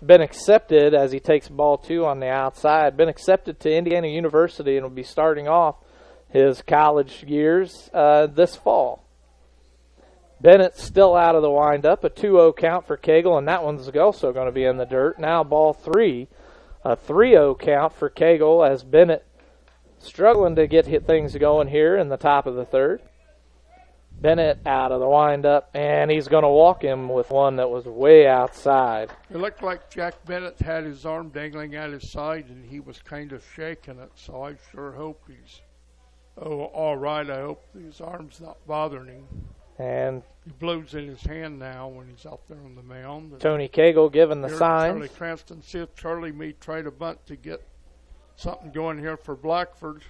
been accepted as he takes ball 2 on the outside, been accepted to Indiana University and will be starting off his college years this fall. Bennett still out of the windup, a 2-0 count for Cagle, and that one's also going to be in the dirt. Now ball 3, a 3-0 count for Cagle as Bennett struggling to get things going here in the top of the third. Bennett out of the windup, and he's going to walk him with one that was way outside. It looked like Jack Bennett had his arm dangling at his side, and he was kind of shaking it, so I sure hope he's all right. I hope his arm's not bothering him. And he blows in his hand now when he's out there on the mound. Tony Cagle giving the sign. Charlie Cranston, see if Charlie may try to bunt to get something going here for Blackford.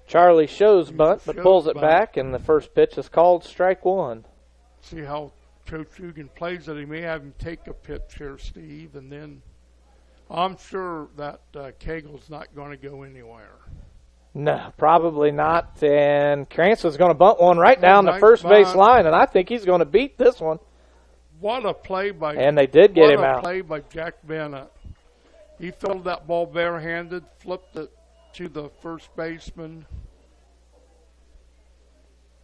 Charlie shows bunt, but pulls it back, and the first pitch is called strike 1. See how Coach Hugan plays it. He may have him take a pitch here, Steve, and then I'm sure that Cagle's not going to go anywhere. No, probably not. And Cranston's going to bunt one right down the first base line, and I think he's going to beat this one. What a play by And they did get him out. What a play by Jack Bennett. He fielded that ball barehanded, flipped it to the first baseman.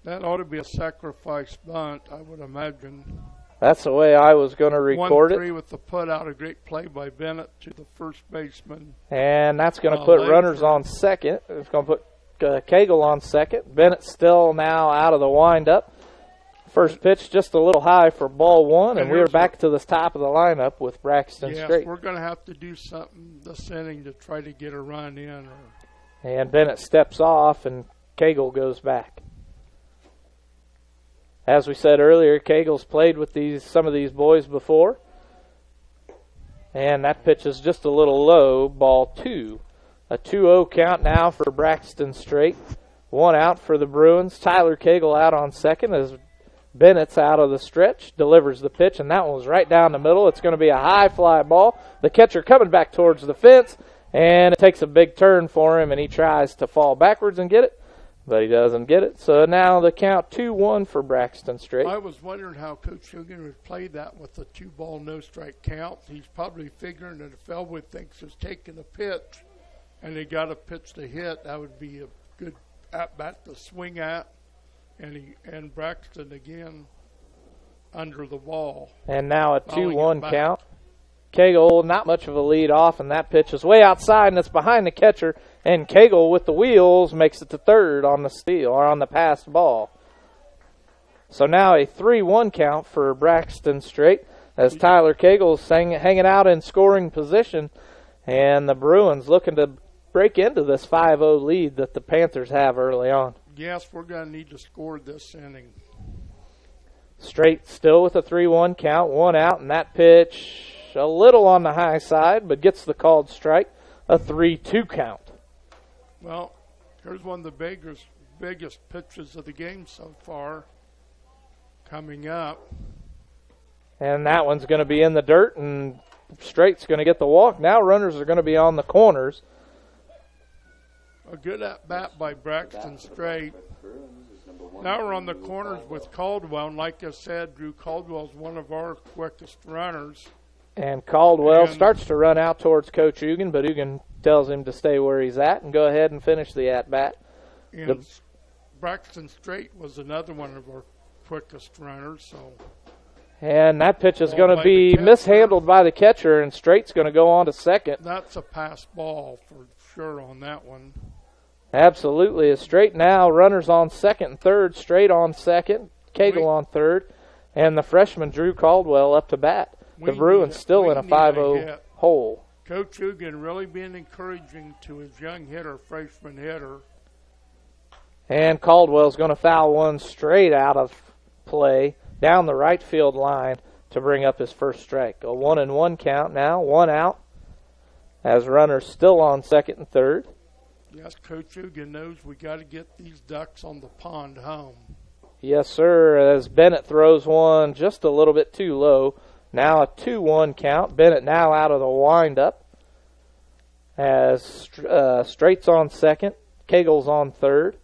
That ought to be a sacrifice bunt, I would imagine. That's the way I was going to record 1-3 with the put out, a great play by Bennett to the first baseman. And that's going to put runners on second. It's going to put Cagle on second. Bennett still now out of the windup. First pitch just a little high for ball 1, and we're back to the top of the lineup with Braxton Strait. Yes, we're going to have to do something this inning to try to get a run in. And Bennett steps off, and Cagle goes back. As we said earlier, Cagle's played with some of these boys before. And that pitch is just a little low, ball 2. A 2-0 count now for Braxton Strait. 1 out for the Bruins. Tyler Cagle out on second as Bennett's out of the stretch, delivers the pitch, and that one was right down the middle. It's going to be a high fly ball. The catcher coming back towards the fence, and it takes a big turn for him, and he tries to fall backwards and get it. But he doesn't get it. So now the count 2-1 for Braxton Strait. I was wondering how Coach Hugan would play that with a 2-ball, no-strike count. He's probably figuring that if Elwood thinks he's taking a pitch and they got a pitch to hit, that would be a good at-bat to swing at. And Braxton again under the ball. And now a 2-1 count. Cagle, not much of a lead off, and that pitch is way outside, and it's behind the catcher. And Cagle with the wheels makes it to third on the steal, or on the passed ball. So now a 3-1 count for Braxton Strait as Tyler Cagle is hanging out in scoring position, and the Bruins looking to break into this 5-0 lead that the Panthers have early on. Yes, we're going to need to score this inning. Strait still with a 3-1 count, 1 out, and that pitch a little on the high side, but gets the called strike, a 3-2 count. Well, Here's one of the biggest pitches of the game so far coming up. And that one's going to be in the dirt, and Straight's going to get the walk. Now runners are going to be on the corners. A good at-bat by Braxton Straight. Now we're on the corners with Caldwell, and like I said, Drew Caldwell's one of our quickest runners. And Caldwell starts to run out towards Coach Ugan, but Ugan tells him to stay where he's at and go ahead and finish the at-bat. And Braxton Straight was another one of our quickest runners. And that pitch is going to be mishandled by the catcher, and Straight's going to go on to second. That's a pass ball for sure on that one. Absolutely. It's Straight now. Runners on second and third. Straight on second. Cagle on third. And the freshman Drew Caldwell up to bat. The Bruins still in a 5-0 hole. Coach Ugan really being encouraging to his young hitter, freshman hitter. And Caldwell's going to foul one straight out of play down the right field line to bring up his first strike. A 1-1 count now, 1 out, as runners still on second and third. Yes, Coach Ugan knows we got to get these ducks on the pond home. Yes, sir, as Bennett throws one just a little bit too low. Now a 2-1 count. Bennett now out of the windup as Straight's on second. Cagle's on third.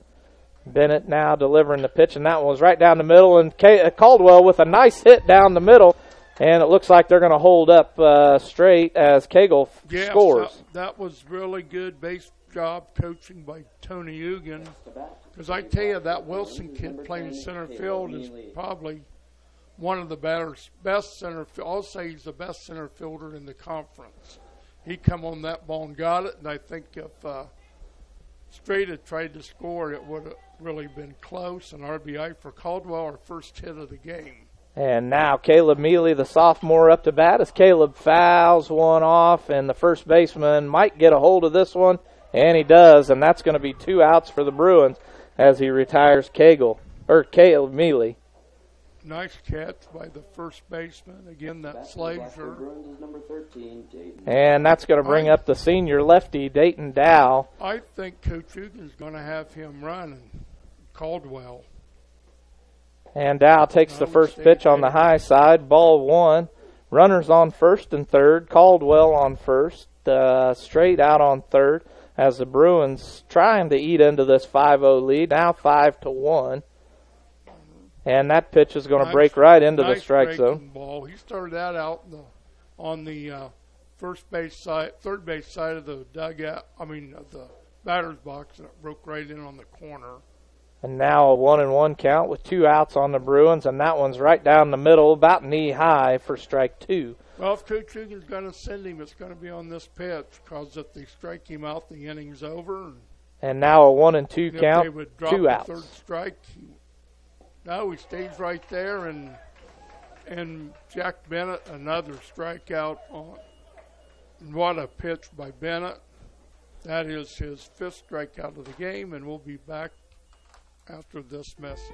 Bennett now delivering the pitch, and that one was right down the middle. And Caldwell with a nice hit down the middle, and it looks like they're going to hold up Straight as Cagle scores. That was really good base job coaching by Tony Ugan. Because I tell you, that Wilson kid playing center field is probably one of the best center field. I'll say he's the best center fielder in the conference. He come on that ball and got it, and I think if Straight had tried to score, it would have really been close. An RBI for Caldwell, our first hit of the game. And now Caleb Mealy, the sophomore, up to bat as Caleb fouls one off, and the first baseman might get a hold of this one, and he does, and that's going to be 2 outs for the Bruins as he retires Caleb Mealy. Nice catch by the first baseman. Again, that Slazer. And that's going to bring up the senior lefty, Dayton Dow. I think Coach Ugan's going to have him running Caldwell. And Dow takes the first pitch on the high side, ball 1. Runners on first and third. Caldwell on first. Straight out on third as the Bruins trying to eat into this 5-0 lead. Now 5-1. And that pitch is going to break right into the strike zone. Ball. He started that out on the third base side of the dugout. Of the batter's box, and it broke right in on the corner. And now a 1-1 count with 2 outs on the Bruins, and that one's right down the middle, about knee high for strike 2. Well, if Coach Ugan's going to send him, it's going to be on this pitch, because if they strike him out, the inning's over. And now a 1-2 count, they would drop 2 outs. The third strike. No, he stays right there, and Jack Bennett, another strikeout on. And what a pitch by Bennett. That is his 5th strikeout of the game, and we'll be back after this message.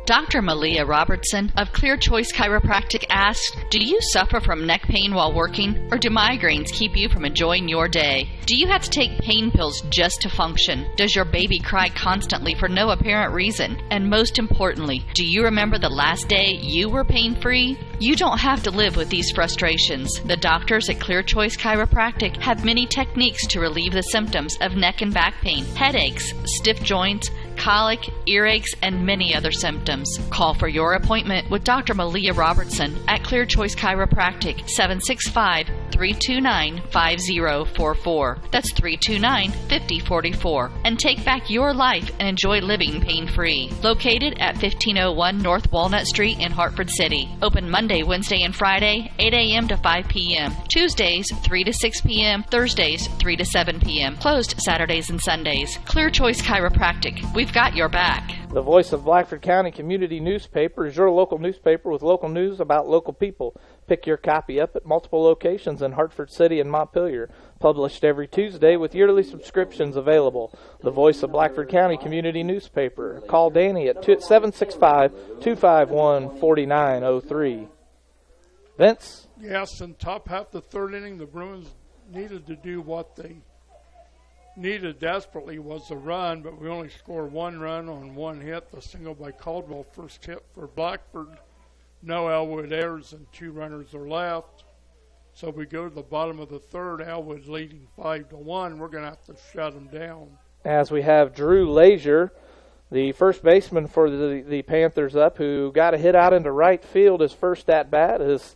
Dr. Malia Robertson of Clear Choice Chiropractic asks, do you suffer from neck pain while working, or do migraines keep you from enjoying your day? Do you have to take pain pills just to function? Does your baby cry constantly for no apparent reason? And most importantly, do you remember the last day you were pain-free? You don't have to live with these frustrations. The doctors at Clear Choice Chiropractic have many techniques to relieve the symptoms of neck and back pain, headaches, stiff joints, colic, earaches, and many other symptoms. Call for your appointment with Dr. Malia Robertson at Clear Choice Chiropractic, 765-329-5044. That's 329-5044. And take back your life and enjoy living pain-free. Located at 1501 North Walnut Street in Hartford City. Open Monday, Wednesday, and Friday, 8 a.m. to 5 p.m. Tuesdays, 3 to 6 p.m. Thursdays, 3 to 7 p.m. Closed Saturdays and Sundays. Clear Choice Chiropractic. We've got your back. The Voice of Blackford County Community Newspaper is your local newspaper with local news about local people. Pick your copy up at multiple locations in Hartford City and Montpelier. Published every Tuesday with yearly subscriptions available. The Voice of Blackford County Community Newspaper. Call Danny at 765-251-4903. Vince? Yes, in top half the third inning, the Bruins needed to do what they needed desperately was a run, but we only scored one run on one hit, the single by Caldwell, first hit for Blackford. No Elwood errors and 2 runners are left. So we go to the bottom of the third, Elwood leading 5-1. We're going to have to shut them down. As we have Drew Leisure, the first baseman for the Panthers up, who got a hit out into right field his first at-bat, as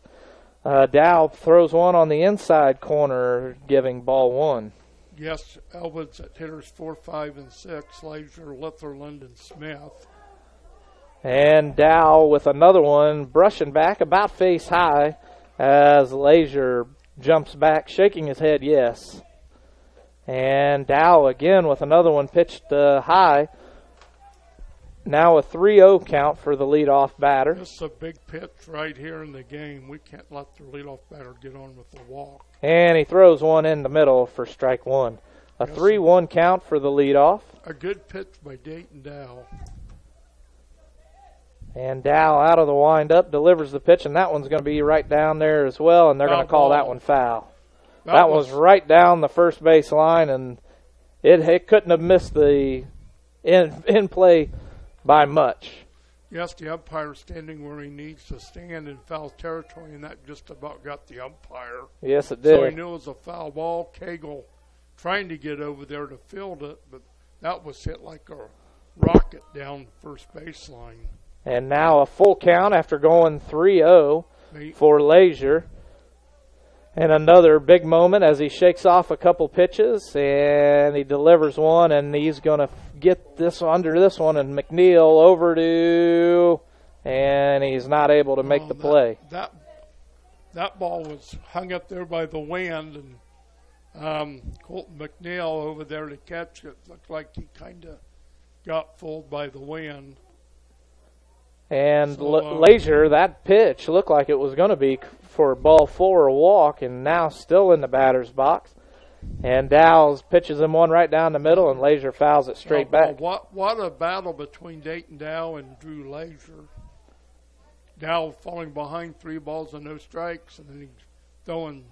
Dow throws one on the inside corner, giving ball 1. Yes, Elwood's at hitters 4, 5, and 6, Leisure, Litherland, and Smith. And Dow with another one, brushing back about face high, as Leisure jumps back, shaking his head yes. And Dow again with another one pitched high. Now a 3-0 count for the leadoff batter. This is a big pitch right here in the game. We can't let the leadoff batter get on with the walk. And he throws one in the middle for strike 1. A 3-1 count for the leadoff. A good pitch by Dayton Dow. And Dow out of the windup delivers the pitch, and that one's going to be right down there as well, and they're going to call that one foul. That was right down the first base line, and it couldn't have missed the in play by much. Yes, the umpire standing where he needs to stand in foul territory, and that just about got the umpire. Yes, it did. So he knew it was a foul ball. Cagle trying to get over there to field it, but that was hit like a rocket down first baseline. And now a full count after going 3-0 for Leisure. And another big moment as he shakes off a couple pitches, and he delivers one, and he's going to get this under this one, and McNeil over to, and he's not able to make the play. That ball was hung up there by the wind, and Colton McNeil over there to catch it. Looked like he kind of got fooled by the wind. And Leisure, that pitch looked like it was going to be for ball 4 a walk, and now still in the batter's box. And Dow's pitches him one right down the middle, and Leisure fouls it straight back. What a battle between Dayton Dow and Drew Leisure. Dow falling behind 3 balls and no strikes, and then he's throwing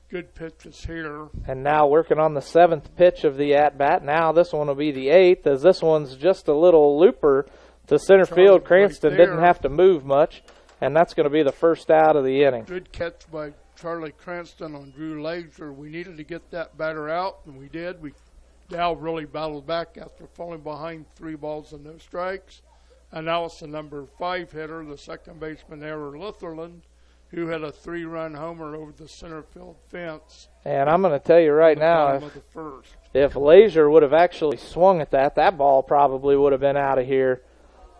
good pitches here. And now working on the 7th pitch of the at-bat. Now this one will be the 8th, as this one's just a little looper to center field. Cranston didn't have to move much, and that's going to be the first out of the inning. Good catch by Charlie Cranston on Drew Leisure. We needed to get that batter out, and we did. Dow really battled back after falling behind 3 balls and no strikes. And now it's the number 5 hitter, the second baseman, Litherland, who had a 3-run homer over the center field fence. And I'm going to tell you right now, if Leisure would have actually swung at that ball probably would have been out of here.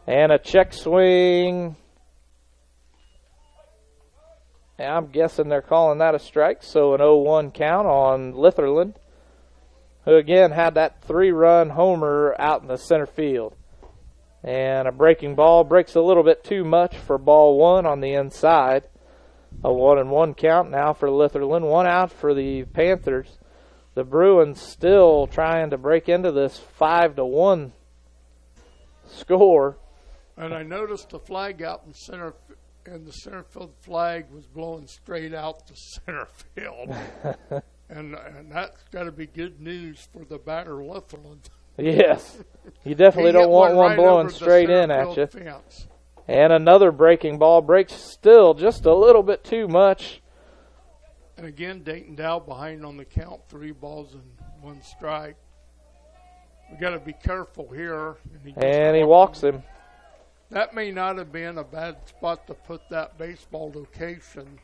And a check swing. And I'm guessing they're calling that a strike, so an 0-1 count on Litherland, who again had that 3-run homer out in the center field. And a breaking ball breaks a little bit too much for ball 1 on the inside. A 1-1 count now for Litherland, 1 out for the Panthers. The Bruins still trying to break into this 5-1 score. And I noticed the flag out in center, and the center field flag was blowing straight out to center field. and that's got to be good news for the batter Litherland. Yes, you definitely don't want one blowing straight in at you. Fence. And another breaking ball breaks still just a little bit too much. And again, Dayton Dow behind on the count, 3 balls and 1 strike. We got to be careful here. And he walks him. That may not have been a bad spot to put that baseball location.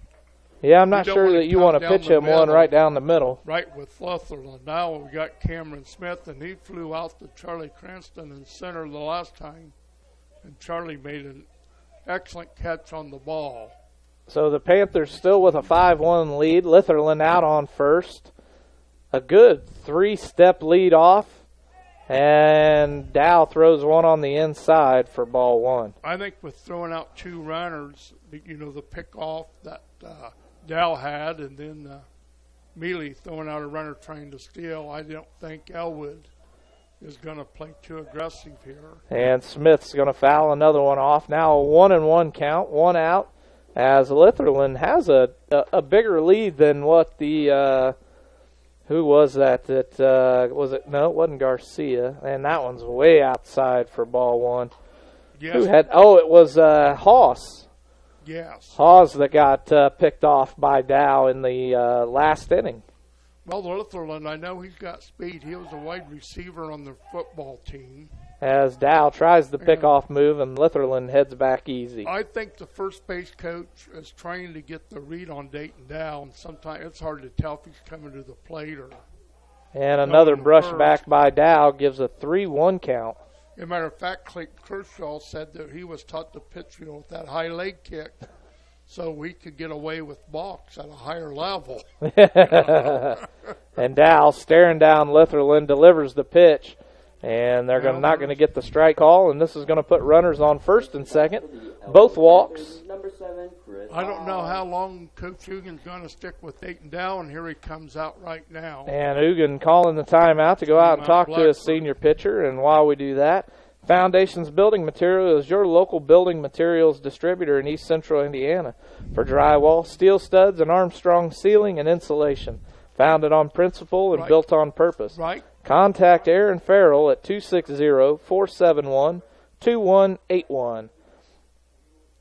Yeah, I'm not sure that you want to pitch him one right down the middle. Right with Litherland. Now we got Cameron Smith, and he flew out to Charlie Cranston in center the last time. And Charlie made an excellent catch on the ball. So the Panthers still with a 5-1 lead. Litherland out on first. A good 3-step lead off. And Dow throws one on the inside for ball 1. I think with throwing out 2 runners, the pick-off that Dow had, and then Mealy throwing out a runner trying to steal, I don't think Elwood is going to play too aggressive here. And Smith's going to foul another one off. Now a 1-1 count, 1 out, as Litherland has a bigger lead than what the who was that? Was it? No, it wasn't Garcia, and that one's way outside for ball one. Yes. Who had? Oh, it was Haas. Yes. Haas that got picked off by Dow in the last inning. Well, Litherland, I know he's got speed. He was a wide receiver on the football team. As Dow tries the pickoff move and Litherland heads back easy. I think the first base coach is trying to get the read on Dayton Dow, and sometimes it's hard to tell if he's coming to the plate or. And another brush back by Dow gives a 3-1 count. As a matter of fact, Clayton Kershaw said that he was taught to pitch with that high leg kick so he could get away with balks at a higher level. And Dow, staring down Litherland, delivers the pitch. And they're not going to get the strike call, and this is going to put runners on first and second. Both walks. I don't know how long Coach Ugan's going to stick with Dayton Dow, and here he comes out right now. And Ugan calling the timeout to go out and talk to his senior pitcher. And while we do that, Foundations Building Material is your local building materials distributor in East Central Indiana for drywall, steel studs, and Armstrong ceiling and insulation. Founded on principle and built on purpose. Right. Contact Aaron Farrell at 260-471-2181.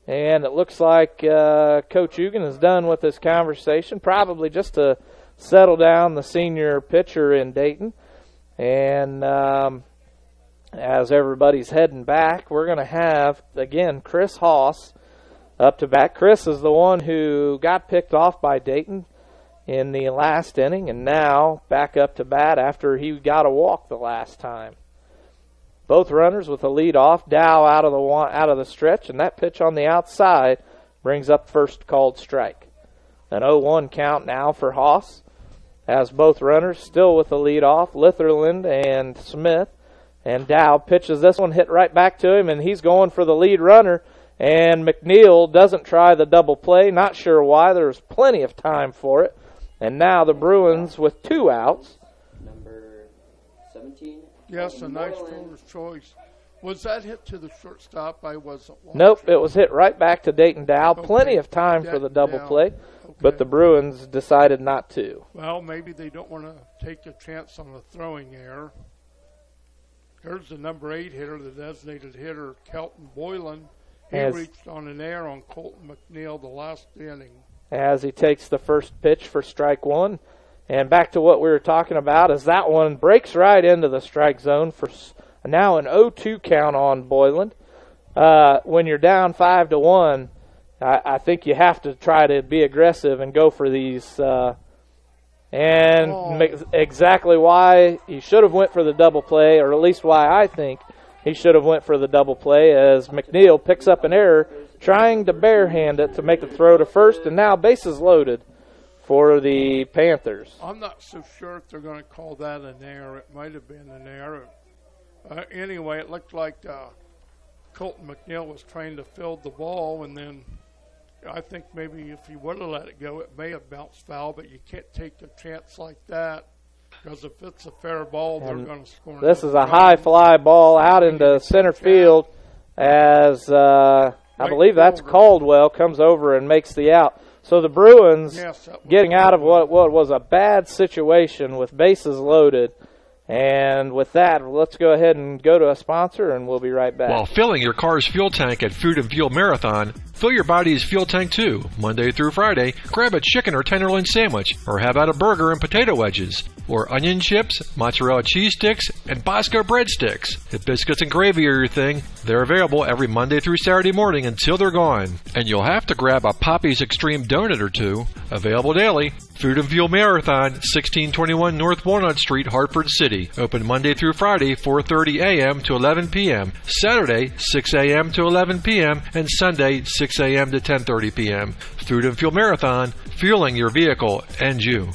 And it looks like Coach Ugan is done with this conversation, probably just to settle down the senior pitcher in Dayton. And as everybody's heading back, we're going to have, again, Chris Haas up to bat. Chris is the one who got picked off by Dayton in the last inning, and now back up to bat after he got a walk the last time. Both runners with a lead off. Dow out of the stretch, and that pitch on the outside brings up first called strike. An 0-1 count now for Haas, as both runners still with the lead off, Litherland and Smith. And Dow pitches this one, hit right back to him, and he's going for the lead runner. And McNeil doesn't try the double play. Not sure why. There's plenty of time for it. And now the Bruins with 2 outs. Number 17. Yes, a nice fielder's choice. Was that hit to the shortstop? I wasn't watching. Nope, it was hit right back to Dayton Dow. Okay. Plenty of time for the double play, but the Bruins decided not to. Well, maybe they don't want to take a chance on a throwing error. Here's the number 8 hitter, the designated hitter, Kelton Boylan. He reached on an error on Colton McNeil the last inning. As he takes the first pitch for strike one. And back to what we were talking about, is that one breaks right into the strike zone for now an 0-2 count on Boylan. When you're down 5-1, I think you have to try to be aggressive and go for these. Exactly why he should have went for the double play, or at least why I think he should have went for the double play, as McNeil picks up an error, trying to barehand it to make the throw to first, and now bases loaded for the Panthers. I'm not so sure if they're going to call that an error. It might have been an error. Anyway, it looked like Colton McNeil was trying to field the ball, and then I think maybe if he would have let it go, it may have bounced foul, but you can't take a chance like that, because if it's a fair ball, they're going to score. This is a high fly ball out into center field, as I believe that's Caldwell comes over and makes the out. So the Bruins getting out of what was a bad situation with bases loaded. And with that, let's go ahead and go to a sponsor, and we'll be right back. While filling your car's fuel tank at Food and Fuel Marathon, fill your body's fuel tank too. Monday through Friday, grab a chicken or tenderloin sandwich, or have out a burger and potato wedges, or onion chips, mozzarella cheese sticks, and Bosco breadsticks. If biscuits and gravy are your thing, they're available every Monday through Saturday morning until they're gone. And you'll have to grab a Poppy's Extreme donut or two. Available daily. Food and Fuel Marathon, 1621 North Walnut Street, Hartford City. Open Monday through Friday, 4:30 a.m. to 11 p.m. Saturday, 6 a.m. to 11 p.m. and Sunday, 6 a.m. to 10:30 p.m. Food and Fuel Marathon, fueling your vehicle and you.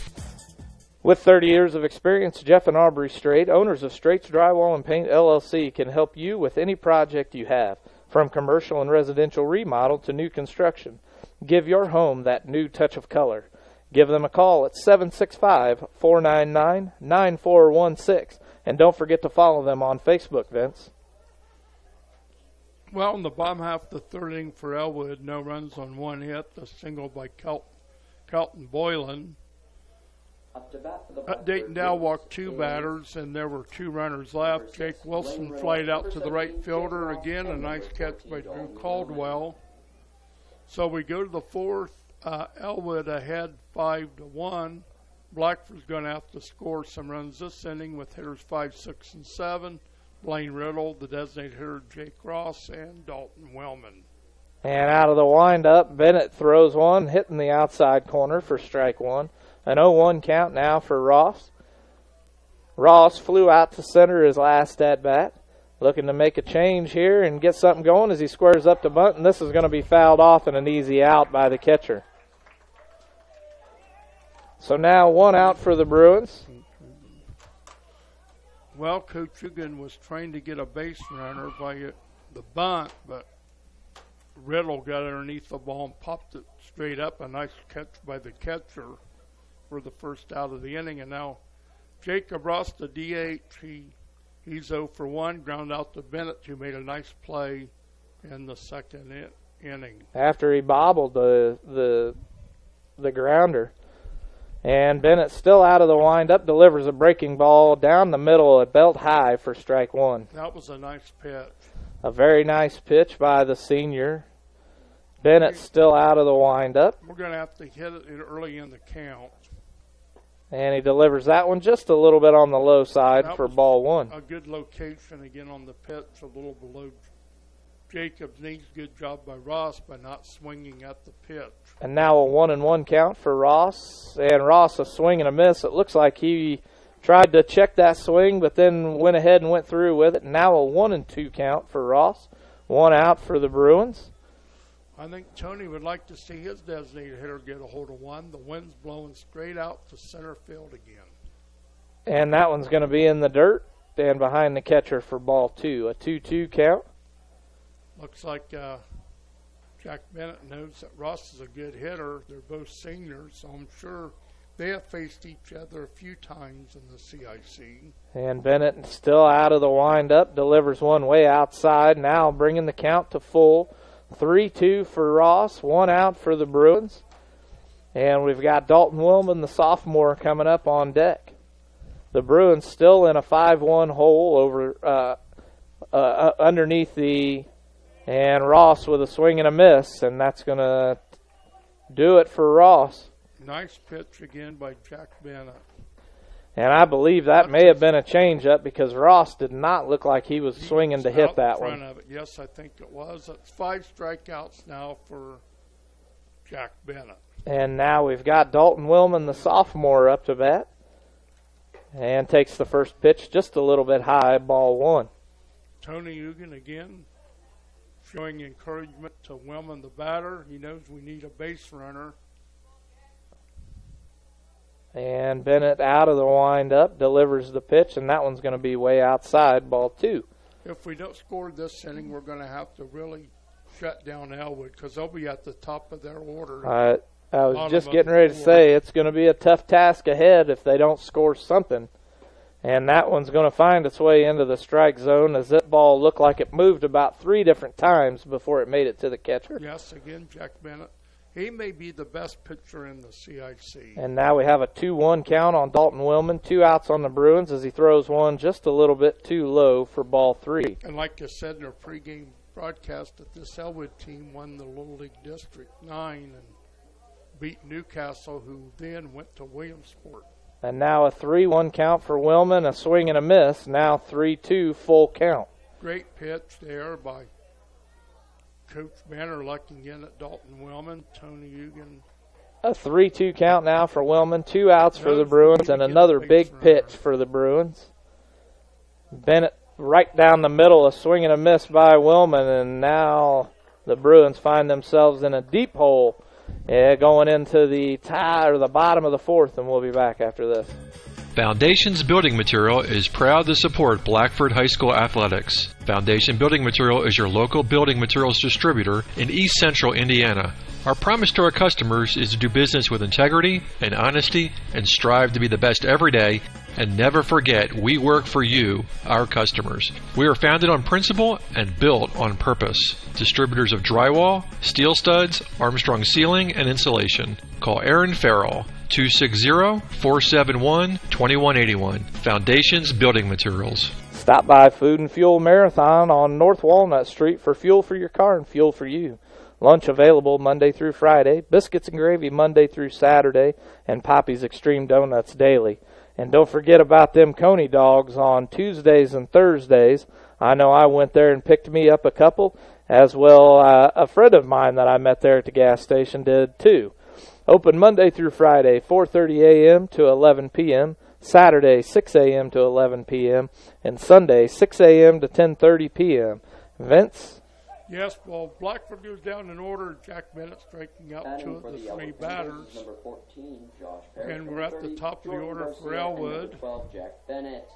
With 30 years of experience, Jeff and Aubrey Strait, owners of Straits Drywall and Paint LLC, can help you with any project you have, from commercial and residential remodel to new construction. Give your home that new touch of color. Give them a call at 765-499-9416. And don't forget to follow them on Facebook, Vince. Well, in the bottom half of the third inning for Elwood, no runs on one hit, a single by Kelton Boylan. Up to bat for the Blackford Dayton Dow Bruins walked 2 is batters, and there were 2 runners left. Jake Wilson flied out to the right fielder. Again, a nice catch by Drew Caldwell. So we go to the 4th. Elwood ahead 5-1. Blackford's going to have to score some runs this inning with hitters 5, 6, and 7. Blaine Riddle, the designated hitter Jake Ross, and Dalton Wellman. And out of the windup, Bennett throws one, hitting the outside corner for strike one. An 0-1 count now for Ross. Ross flew out to center his last at-bat. Looking to make a change here and get something going as he squares up to bunt, and this is going to be fouled off and an easy out by the catcher. So now 1 out for the Bruins. Well, Coach Hugan was trying to get a base runner by the bunt, but Riddle got underneath the ball and popped it straight up. A nice catch by the catcher for the first out of the inning. And now Jacob Ross, the DH, he's 0 for 1, ground out to Bennett, who made a nice play in the second inning. After he bobbled the grounder. And Bennett, still out of the windup, delivers a breaking ball down the middle at belt high for strike one. That was a nice pitch. A very nice pitch by the senior. Bennett still out of the windup. We're going to have to hit it early in the count. And he delivers that one just a little bit on the low side for ball one. A good location again on the pitch, a little below Jacob's knees. Good job by Ross by not swinging at the pitch. And now a 1-1 count for Ross. And Ross a swing and a miss. It looks like he tried to check that swing, but then went ahead and went through with it. Now a 1-2 count for Ross. 1 out for the Bruins. I think Tony would like to see his designated hitter get a hold of one. The wind's blowing straight out to center field again. And that one's going to be in the dirt and behind the catcher for ball 2. A 2-2 count. Looks like Jack Bennett knows that Ross is a good hitter. They're both seniors, so I'm sure they have faced each other a few times in the CIC. And Bennett still out of the windup, delivers one way outside, now bringing the count to full. 3-2 for Ross, 1 out for the Bruins. And we've got Dalton Willman, the sophomore, coming up on deck. The Bruins still in a 5-1 hole over underneath the... And Ross with a swing and a miss, and that's going to do it for Ross. Nice pitch again by Jack Bennett. And I believe that may have been a changeup because Ross did not look like he was swinging to hit that one. Of it. Yes, I think it was. That's 5 strikeouts now for Jack Bennett. And now we've got Dalton Willman, the sophomore, up to bat. And takes the first pitch just a little bit high, ball 1. Tony Hugan again showing encouragement to Willman, the batter. He knows we need a base runner. And Bennett out of the windup, delivers the pitch, and that one's going to be way outside, ball 2. If we don't score this inning, we're going to have to really shut down Elwood because they'll be at the top of their order. I was just getting ready to say it's going to be a tough task ahead if they don't score something. And that one's going to find its way into the strike zone as that ball looked like it moved about 3 different times before it made it to the catcher. Yes, again, Jack Bennett. He may be the best pitcher in the CIC. And now we have a 2-1 count on Dalton Willman. 2 outs on the Bruins as he throws one just a little bit too low for ball 3. And like I said in our pregame broadcast, that this Elwood team won the Little League District 9 and beat Newcastle, who then went to Williamsport. And now a 3-1 count for Willman, a swing and a miss. Now 3-2 full count. Great pitch there by Coach Banner, looking in at Dalton Willman. Tony Hugan. A 3-2 count now for Willman. 2 outs for the Bruins and another big pitch for the Bruins. Bennett right down the middle, a swing and a miss by Willman, and now the Bruins find themselves in a deep hole. Going into the tie or the bottom of the 4th, and we'll be back after this. Foundations Building Material is proud to support Blackford High School athletics. Foundation Building Material is your local building materials distributor in East Central Indiana. Our promise to our customers is to do business with integrity and honesty and strive to be the best every day, and never forget we work for you, our customers. We are founded on principle and built on purpose. Distributors of drywall, steel studs, Armstrong ceiling, and insulation. Call Aaron Farrell, 260-471-2181. Foundations Building Materials. Stop by Food and Fuel Marathon on North Walnut Street for fuel for your car and fuel for you. Lunch available Monday through Friday, biscuits and gravy Monday through Saturday, and Poppy's Extreme Donuts daily. And don't forget about them Coney dogs on Tuesdays and Thursdays. I know I went there and picked me up a couple, as well a friend of mine that I met there at the gas station did too. Open Monday through Friday, 4:30 a.m. to 11 p.m., Saturday 6 a.m. to 11 p.m., and Sunday 6 a.m. to 10:30 p.m. Vince? Yes, well, Blackford goes down in order. Jack Bennett striking out two of the three batters. Number 14, Josh Parrish. And we're at the top of the order for Elwood. 12, Jack Bennett.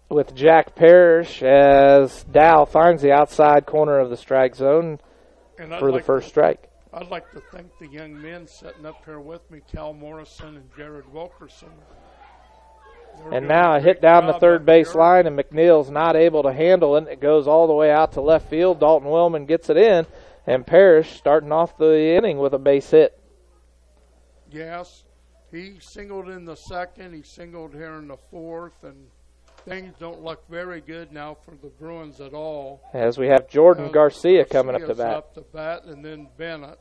With Jack Parrish as Dow finds the outside corner of the strike zone for the first strike. I'd like to thank the young men sitting up here with me, Cal Morrison and Jared Wilkerson. And now a hit down the third base line, and McNeil's not able to handle it. It goes all the way out to left field. Dalton Willman gets it in, and Parrish starting off the inning with a base hit. Yes, he singled in the second. He singled here in the fourth, and things don't look very good now for the Bruins at all. As we have Jordan Garcia coming up to bat. And then Bennett,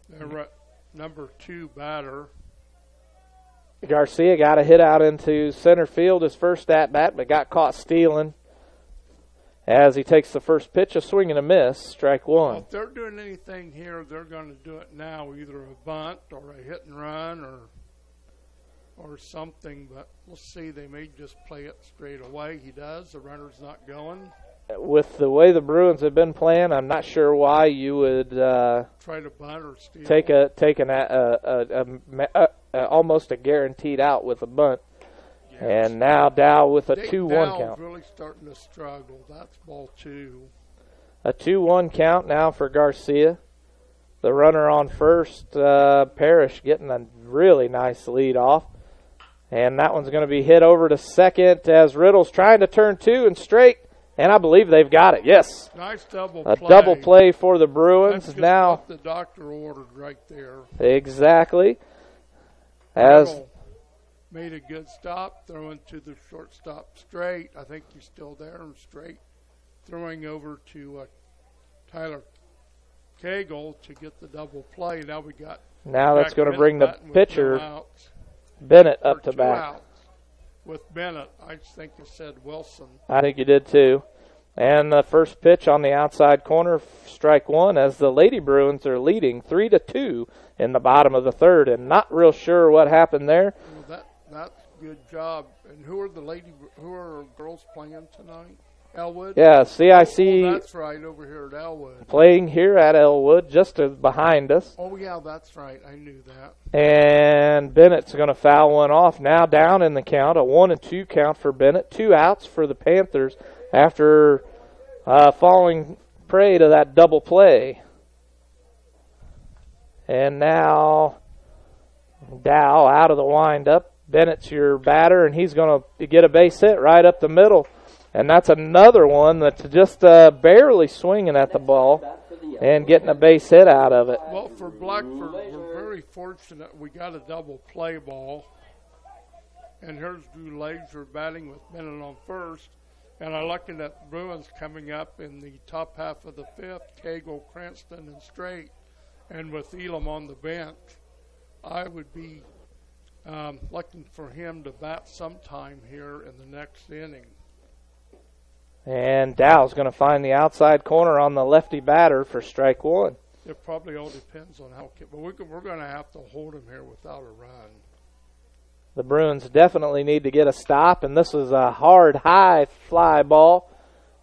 their number 2 batter. Garcia got a hit out into center field his first at-bat, but got caught stealing as he takes the first pitch, a swing and a miss, strike one. Well, if they're doing anything here, they're going to do it now, either a bunt or a hit and run or something, but we'll see. They may just play it straight away. He does. The runner's not going. With the way the Bruins have been playing, I'm not sure why you would try to bunt or steal. Take almost a guaranteed out with a bunt. Yes. And now Dow with a 2-1 count. Really starting to struggle. That's ball 2. A 2-1 count now for Garcia. The runner on first, Parrish getting a really nice lead off. And that one's going to be hit over to second as Riddle's trying to turn 2 and straight. And I believe they've got it. Yes. Nice double play. A double play for the Bruins. That's just now what the doctor ordered right there. Exactly. As made a good stop, throwing to the shortstop straight. I think he's still there and straight. Throwing over to Tyler Cagle to get the double play. Now we got. Now that's going to bring the pitcher Bennett up to bat. With Bennett, I think it said Wilson. I think you did too. And the first pitch on the outside corner, strike one, as the Lady Bruins are leading 3-2 in the bottom of the third, and not real sure what happened there. Well, that's good job. And who are girls playing tonight? Elwood? Yeah, CIC. Oh, that's right, over here at Elwood. Playing here at Elwood, just behind us. Oh, yeah, that's right. I knew that. And Bennett's going to foul one off. Now down in the count, a 1-2 count for Bennett. 2 outs for the Panthers after falling prey to that double play. And now Dow out of the windup. Bennett's your batter, and he's going to get a base hit right up the middle. And that's another one that's just barely swinging at the ball and getting a base hit out of it. Well, for Blackford, we're very fortunate. We got a double play ball. And here's Drew Laser batting with Bennett on first. And I'm looking at the Bruins coming up in the top half of the fifth, Cagle, Cranston, and Straight. And with Elam on the bench, I would be looking for him to bat sometime here in the next inning. And Dow's going to find the outside corner on the lefty batter for strike one. It probably all depends on how, but we're going to have to hold him here without a run. The Bruins definitely need to get a stop, and this was a hard, high fly ball.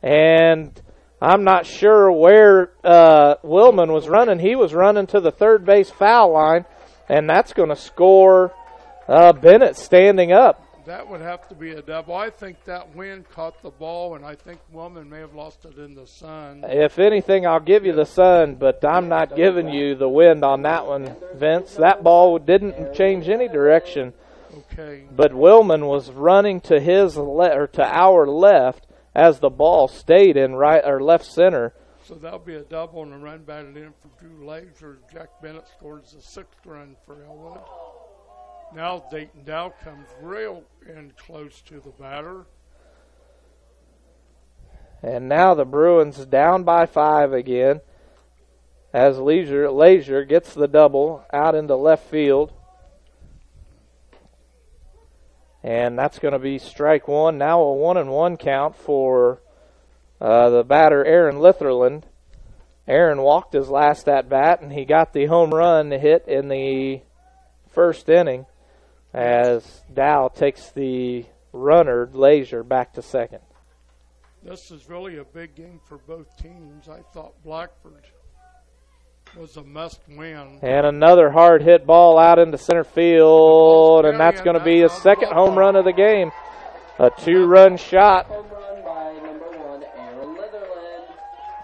And I'm not sure where Willman was running. He was running to the third base foul line, and that's going to score Bennett standing up. That would have to be a double. I think that wind caught the ball, and I think Willman may have lost it in the sun. If anything, I'll give you the sun, but I'm not giving you the wind on that one, Vince. That ball didn't change any direction. Okay. But Willman was running to to our left as the ball stayed in right or left center. So that'll be a double and a run batted in for Drew Laser. Jack Bennett scores the 6th run for Elwood. Now Dayton Dow comes real in close to the batter. And now the Bruins down by 5 again as Leisure gets the double out into left field. And that's going to be strike one. Now a 1-1 count for the batter, Aaron Litherland. Aaron walked his last at bat, and he got the home run hit in the first inning as Dow takes the runner, Leisure, back to second. This is really a big game for both teams. I thought Blackford was a must-win. And another hard hit ball out into center field, and that's going to be his second home run of the game. A 2-run shot Home run by number 1, Aaron Litherland.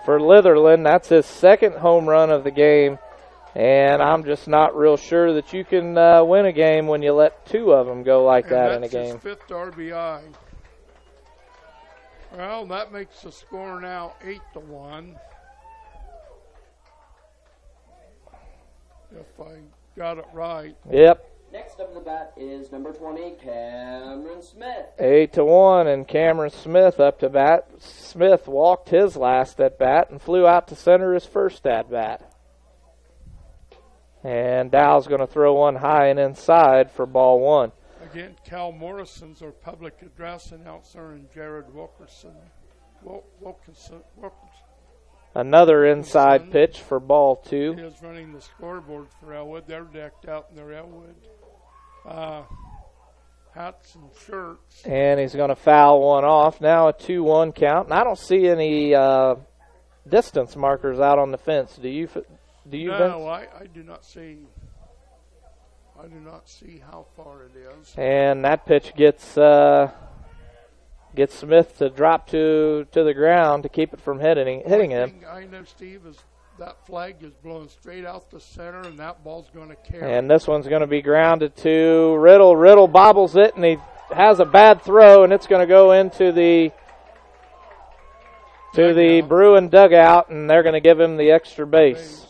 for Litherland. That's his second home run of the game. And I'm just not real sure that you can win a game when you let 2 of them go like that in a game. That's his 5th RBI. Well, that makes the score now 8-1. If I got it right. Yep. Next up the bat is number 20, Cameron Smith. 8-1, and Cameron Smith up to bat. Smith walked his last at bat and flew out to center his first at bat. And Dow's going to throw one high and inside for ball 1. Again, Cal Morrison's our public address announcer, and Jared Wilkerson. Another inside pitch for ball 2. He is running the scoreboard for Elwood. They're decked out in their Elwood hats and shirts. And he's going to foul one off. Now a 2-1 count. And I don't see any distance markers out on the fence. Do you, Vince? No, I do not see. I do not see how far it is. And that pitch gets Smith to drop to the ground to keep it from hitting him. I know, Steve, is that flag is blowing straight out the center, and that ball's going to carry. And this one's going to be grounded to Riddle. Riddle bobbles it, and he has a bad throw, and it's going to go into the Bruin dugout, and they're going to give him the extra base.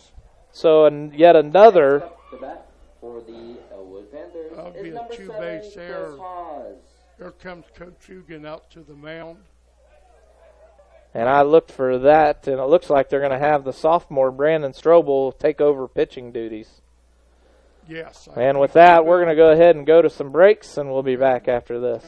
So yet another. The bat for the Elwood Panthers That'll is be a number 2-base 7, error. Chris Haas. Here comes Coach Hugan out to the mound. And I looked for that, and it looks like they're going to have the sophomore Brandon Strobel take over pitching duties. Yes. And with that, we're going to go ahead and go to some breaks, and we'll be back after this.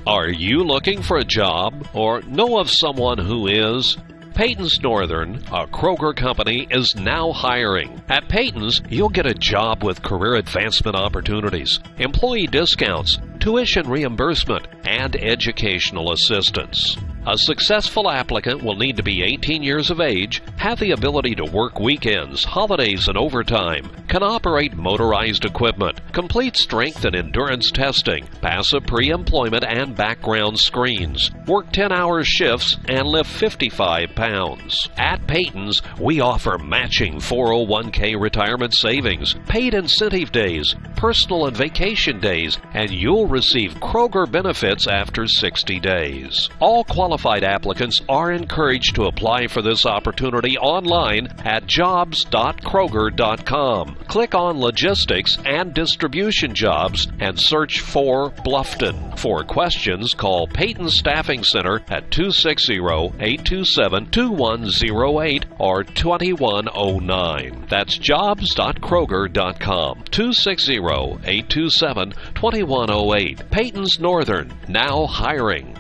Are you looking for a job or know of someone who is? Peyton's Northern, a Kroger company, is now hiring. At Peyton's, you'll get a job with career advancement opportunities, employee discounts, tuition reimbursement, and educational assistance. A successful applicant will need to be 18 years of age, have the ability to work weekends, holidays, and overtime, can operate motorized equipment, complete strength and endurance testing, pass a pre-employment and background screens, work 10-hour shifts, and lift 55 pounds. At Peyton's, we offer matching 401k retirement savings, paid incentive days, personal and vacation days, and you'll receive Kroger benefits after 60 days. All qualified applicants are encouraged to apply for this opportunity online at jobs.kroger.com. Click on Logistics and Distribution Jobs and search for Bluffton. For questions, call Peyton Staffing Center at 260-827-2108 or 2109. That's jobs.kroger.com. 260-827-2108. Peyton's Northern, now hiring.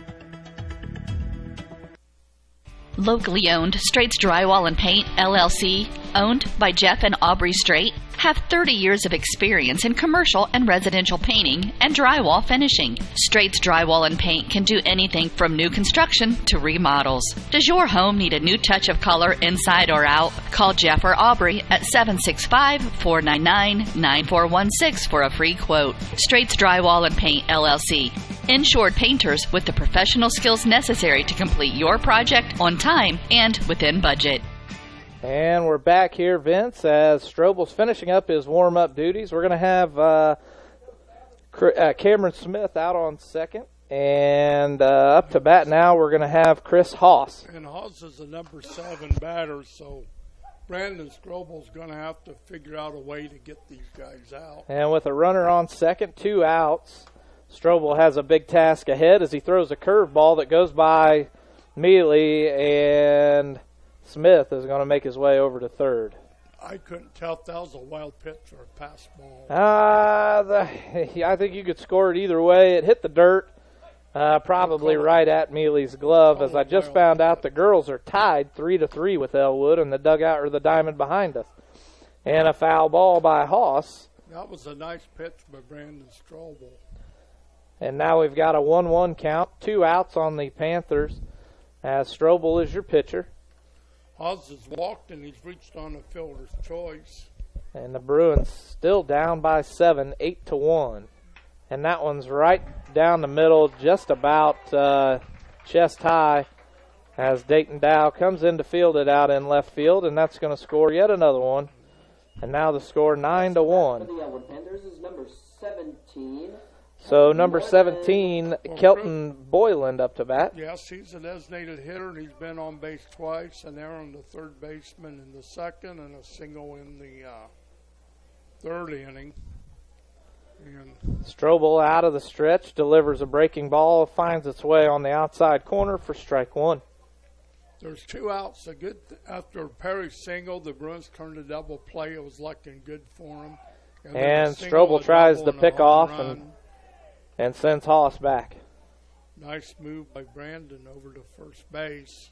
Locally owned Straits Drywall and Paint, LLC, owned by Jeff and Aubrey Strait, have 30 years of experience in commercial and residential painting and drywall finishing. Straits Drywall and Paint can do anything from new construction to remodels. Does your home need a new touch of color inside or out? Call Jeff or Aubrey at 765-499-9416 for a free quote. Straits Drywall and Paint, LLC. Insured painters with the professional skills necessary to complete your project on time and within budget. And we're back here, Vince, as Strobel's finishing up his warm-up duties. We're going to have Cameron Smith out on second. And up to bat now, we're going to have Chris Haas. And Haas is the number 7 batter, so Brandon Strobel's going to have to figure out a way to get these guys out. And with a runner on second, 2 outs, Strobel has a big task ahead as he throws a curveball that goes by Mealy, and Smith is going to make his way over to third. I couldn't tell if that was a wild pitch or a pass ball. I think you could score it either way. It hit the dirt, probably right at Mealy's glove. As I just found out, the girls are tied 3-3 with Elwood in the dugout or the diamond behind us. And a foul ball by Haas. That was a nice pitch by Brandon Strobel. And now we've got a 1-1 count, 2 outs on the Panthers, as Strobel is your pitcher. Haas has walked and he's reached on a fielder's choice. And the Bruins still down by 7, 8-1. And that one's right down the middle, just about chest high, as Dayton Dow comes in to field it out in left field, and that's going to score yet another one. And now the score 9-1. For the Elwood Panthers is number 17. So number 17, Kelton Boyland up to bat. Yes, he's a designated hitter, and he's been on base twice, and they're on the third baseman in the second, and a single in the third inning. And Strobel out of the stretch, delivers a breaking ball, finds its way on the outside corner for strike one. There's 2 outs. After Perry's single, the Bruins turned a double play. It was looking good for him. And Strobel tries to pick off and sends Haas back. Nice move by Brandon over to first base.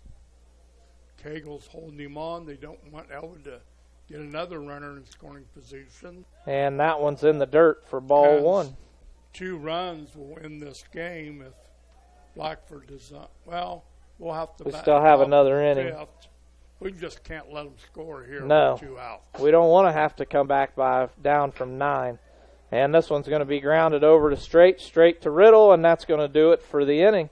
Cagle's holding him on. They don't want Elwood to get another runner in scoring position. And that one's in the dirt for ball one. 2 runs will win this game if Blackford does not. Well, we'll have to. We still have another inning. Fifth. We just can't let them score here. No, with 2 outs. We don't want to have to come back down from 9. And this one's going to be grounded over to straight to Riddle, and that's going to do it for the inning.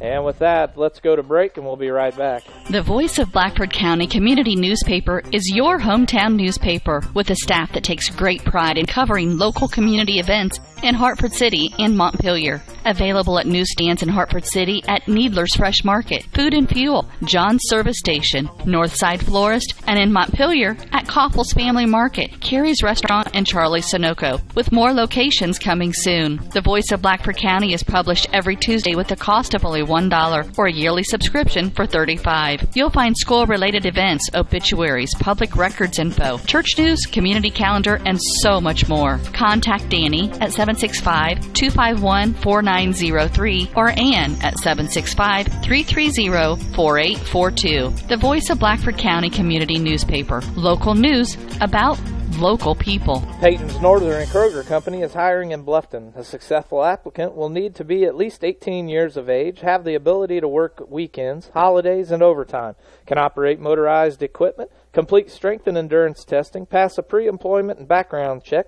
And with that, let's go to break, and we'll be right back. The Voice of Blackford County Community Newspaper is your hometown newspaper with a staff that takes great pride in covering local community events in Hartford City and Montpelier. Available at newsstands in Hartford City at Needler's Fresh Market, Food and Fuel, John's Service Station, Northside Florist, and in Montpelier at Koppel's Family Market, Carrie's Restaurant, and Charlie's Sunoco, with more locations coming soon. The Voice of Blackford County is published every Tuesday with a cost of only $1 or a yearly subscription for $35. You'll find school-related events, obituaries, public records info, church news, community calendar, and so much more. Contact Danny at 765-251-4903 or Ann at 765-330-4842. The Voice of Blackford County Community Newspaper. Local news about local people. Peyton's Northern and Kroger Company is hiring in Bluffton. A successful applicant will need to be at least 18 years of age, have the ability to work weekends, holidays, and overtime, can operate motorized equipment, complete strength and endurance testing, pass a pre-employment and background check,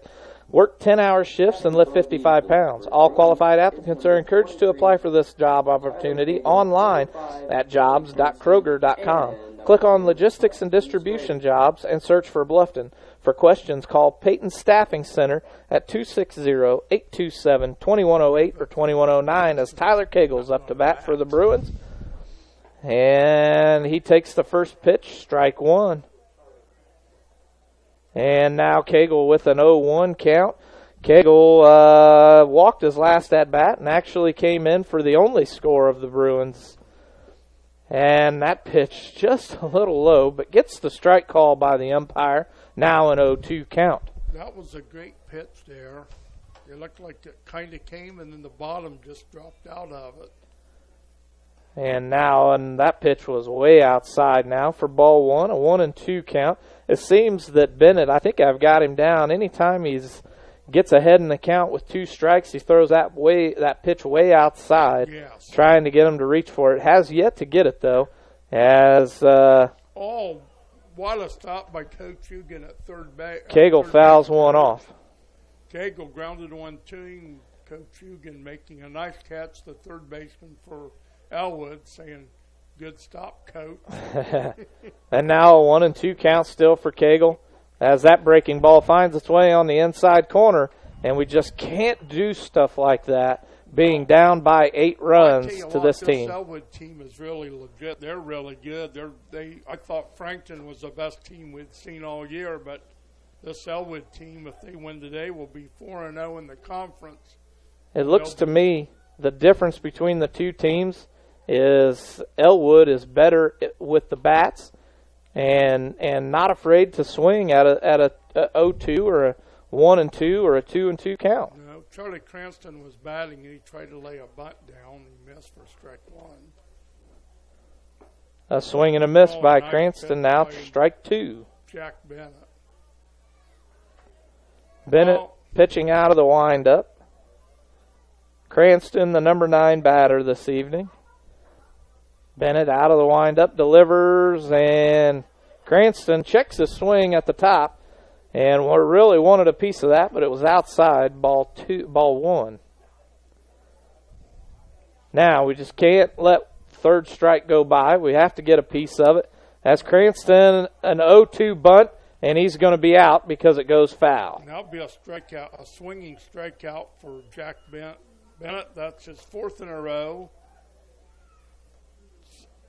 work 10-hour shifts, and lift 55 pounds. All qualified applicants are encouraged to apply for this job opportunity online at jobs.kroger.com. Click on Logistics and Distribution Jobs and search for Bluffton. For questions, call Peyton Staffing Center at 260-827-2108 or 2109 as Tyler Cagle's up to bat for the Bruins. And he takes the first pitch, strike one. And now Cagle with an 0-1 count. Cagle walked his last at-bat and actually came in for the only score of the Bruins. And that pitch just a little low, but gets the strike call by the umpire. Now an 0-2 count. That was a great pitch there. It looked like it kind of came and then the bottom just dropped out of it. And that pitch was way outside now for ball one, a 1-2 count. It seems that Bennett, I think I've got him down. Anytime he's gets ahead in the count with 2 strikes, he throws that pitch way outside, yes, trying to get him to reach for it. Has yet to get it, though, as what a stop by Coach Hugan at third base. Cagle fouls one off. Cagle grounded one to him. Coach Hugan making a nice catch, the third baseman for Elwood, saying, "Good stop, Coach." And now a 1-2 count still for Cagle, as that breaking ball finds its way on the inside corner, and we just can't do stuff like that being down by 8 runs to this team. This Elwood team is really legit. They're really good. I thought Frankton was the best team we'd seen all year, but this Elwood team, if they win today, will be 4-0 in the conference. It looks to me the difference between the two teams is Elwood is better with the bats and not afraid to swing at a 0-2 or a 1-2 or a 2-2 count. No, Charlie Cranston was batting and he tried to lay a bunt down. He missed for strike 1. A swing and a miss by Cranston, now for strike 2. Jack Bennett. Bennett pitching out of the windup. Cranston, the number 9 batter this evening. Bennett out of the windup, delivers, and Cranston checks his swing at the top, and we really wanted a piece of that, but it was outside, ball 1. Now, we just can't let third strike go by. We have to get a piece of it. As Cranston, an 0-2 bunt, and he's going to be out because it goes foul. And that'll be a strikeout, a swinging strikeout for Jack Bennett. That's his 4th in a row.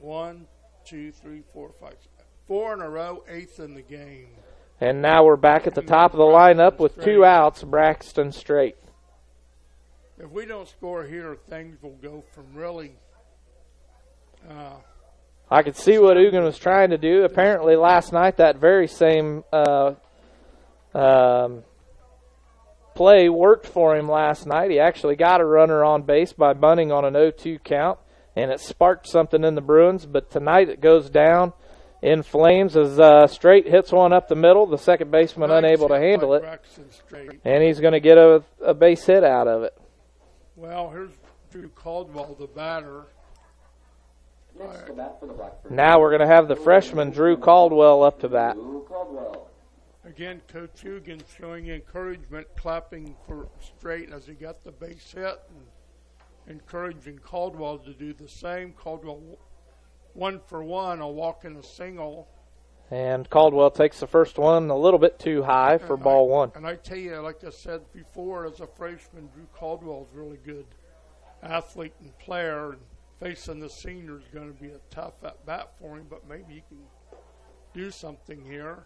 1, 2, 3, 4, 5, 6. 4 in a row, 8th in the game. And now we're back at the top of the lineup with 2 outs, Braxton straight. If we don't score here, things will go from really... I could see what Ugan was trying to do. Apparently last night that very same play worked for him last night. He actually got a runner on base by bunting on an 0-2 count, and it sparked something in the Bruins. But tonight it goes down in flames as Straight hits one up the middle. The second baseman unable to handle it, and he's going to get a base hit out of it. Well, here's Drew Caldwell, the batter. Next to bat for the Blackford. Now we're going to have the freshman Drew Caldwell up to bat. Drew Caldwell. Again, Coach Hugan showing encouragement, clapping for Straight as he got the base hit, and encouraging Caldwell to do the same. Caldwell 1 for 1, a walk and a single. And Caldwell takes the first one a little bit too high for ball 1. And I tell you, like I said before, as a freshman, Drew Caldwell is really good athlete and player. And facing the senior is going to be a tough at-bat for him, but maybe he can do something here.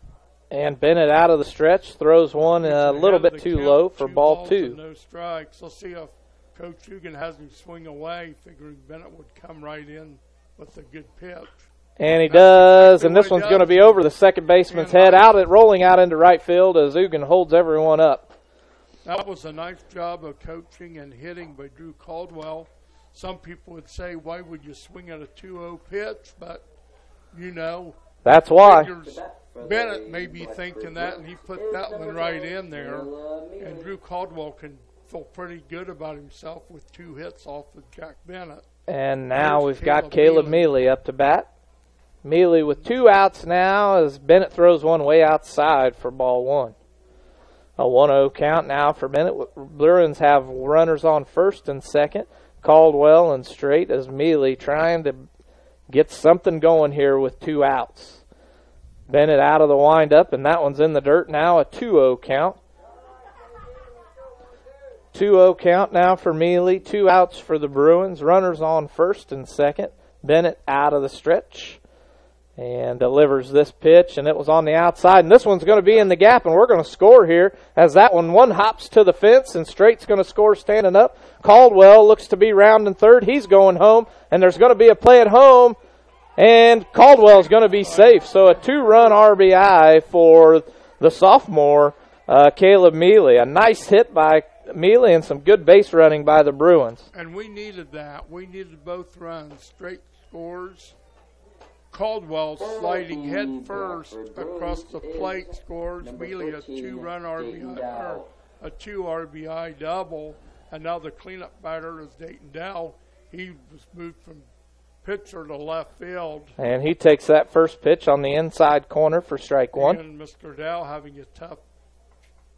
And Bennett out of the stretch, throws one a little bit too low for ball 2. No strikes. Let's see if Coach Hugan has him swing away, figuring Bennett would come right in with a good pitch. And he does, and this one's going to be over the second baseman's head, rolling out into right field as Hugan holds everyone up. That was a nice job of coaching and hitting by Drew Caldwell. Some people would say, why would you swing at a 2-0 pitch? But, you know. That's why. Bennett may be thinking that, and he put that one right in there. And Drew Caldwell can feel pretty good about himself with 2 hits off of Jack Bennett. And now we've got Caleb Mealy up to bat. Mealy with 2 outs now as Bennett throws one way outside for ball 1. A 1-0 count now for Bennett. Bruins have runners on first and second. Caldwell and Straight as Mealy trying to get something going here with 2 outs. Bennett out of the windup, and that one's in the dirt now, a 2-0 count. 2-0 count now for Mealy, 2 outs for the Bruins. Runners on first and second. Bennett out of the stretch and delivers this pitch, and it was on the outside. And this one's going to be in the gap, and we're going to score here as that one hops to the fence, and Straight's going to score standing up. Caldwell looks to be rounding third. He's going home, and there's going to be a play at home, and Caldwell's going to be safe. So a 2-run RBI for the sophomore, Caleb Mealy. A nice hit by Mealy and some good base running by the Bruins. And we needed that. We needed both runs. Straight scores. Caldwell sliding head first across the plate scores. Mealy a 2-run RBI, or a 2 RBI double. And now the cleanup batter is Dayton Dow. He was moved from pitcher to left field. And he takes that first pitch on the inside corner for strike 1. And Mr. Dow having a tough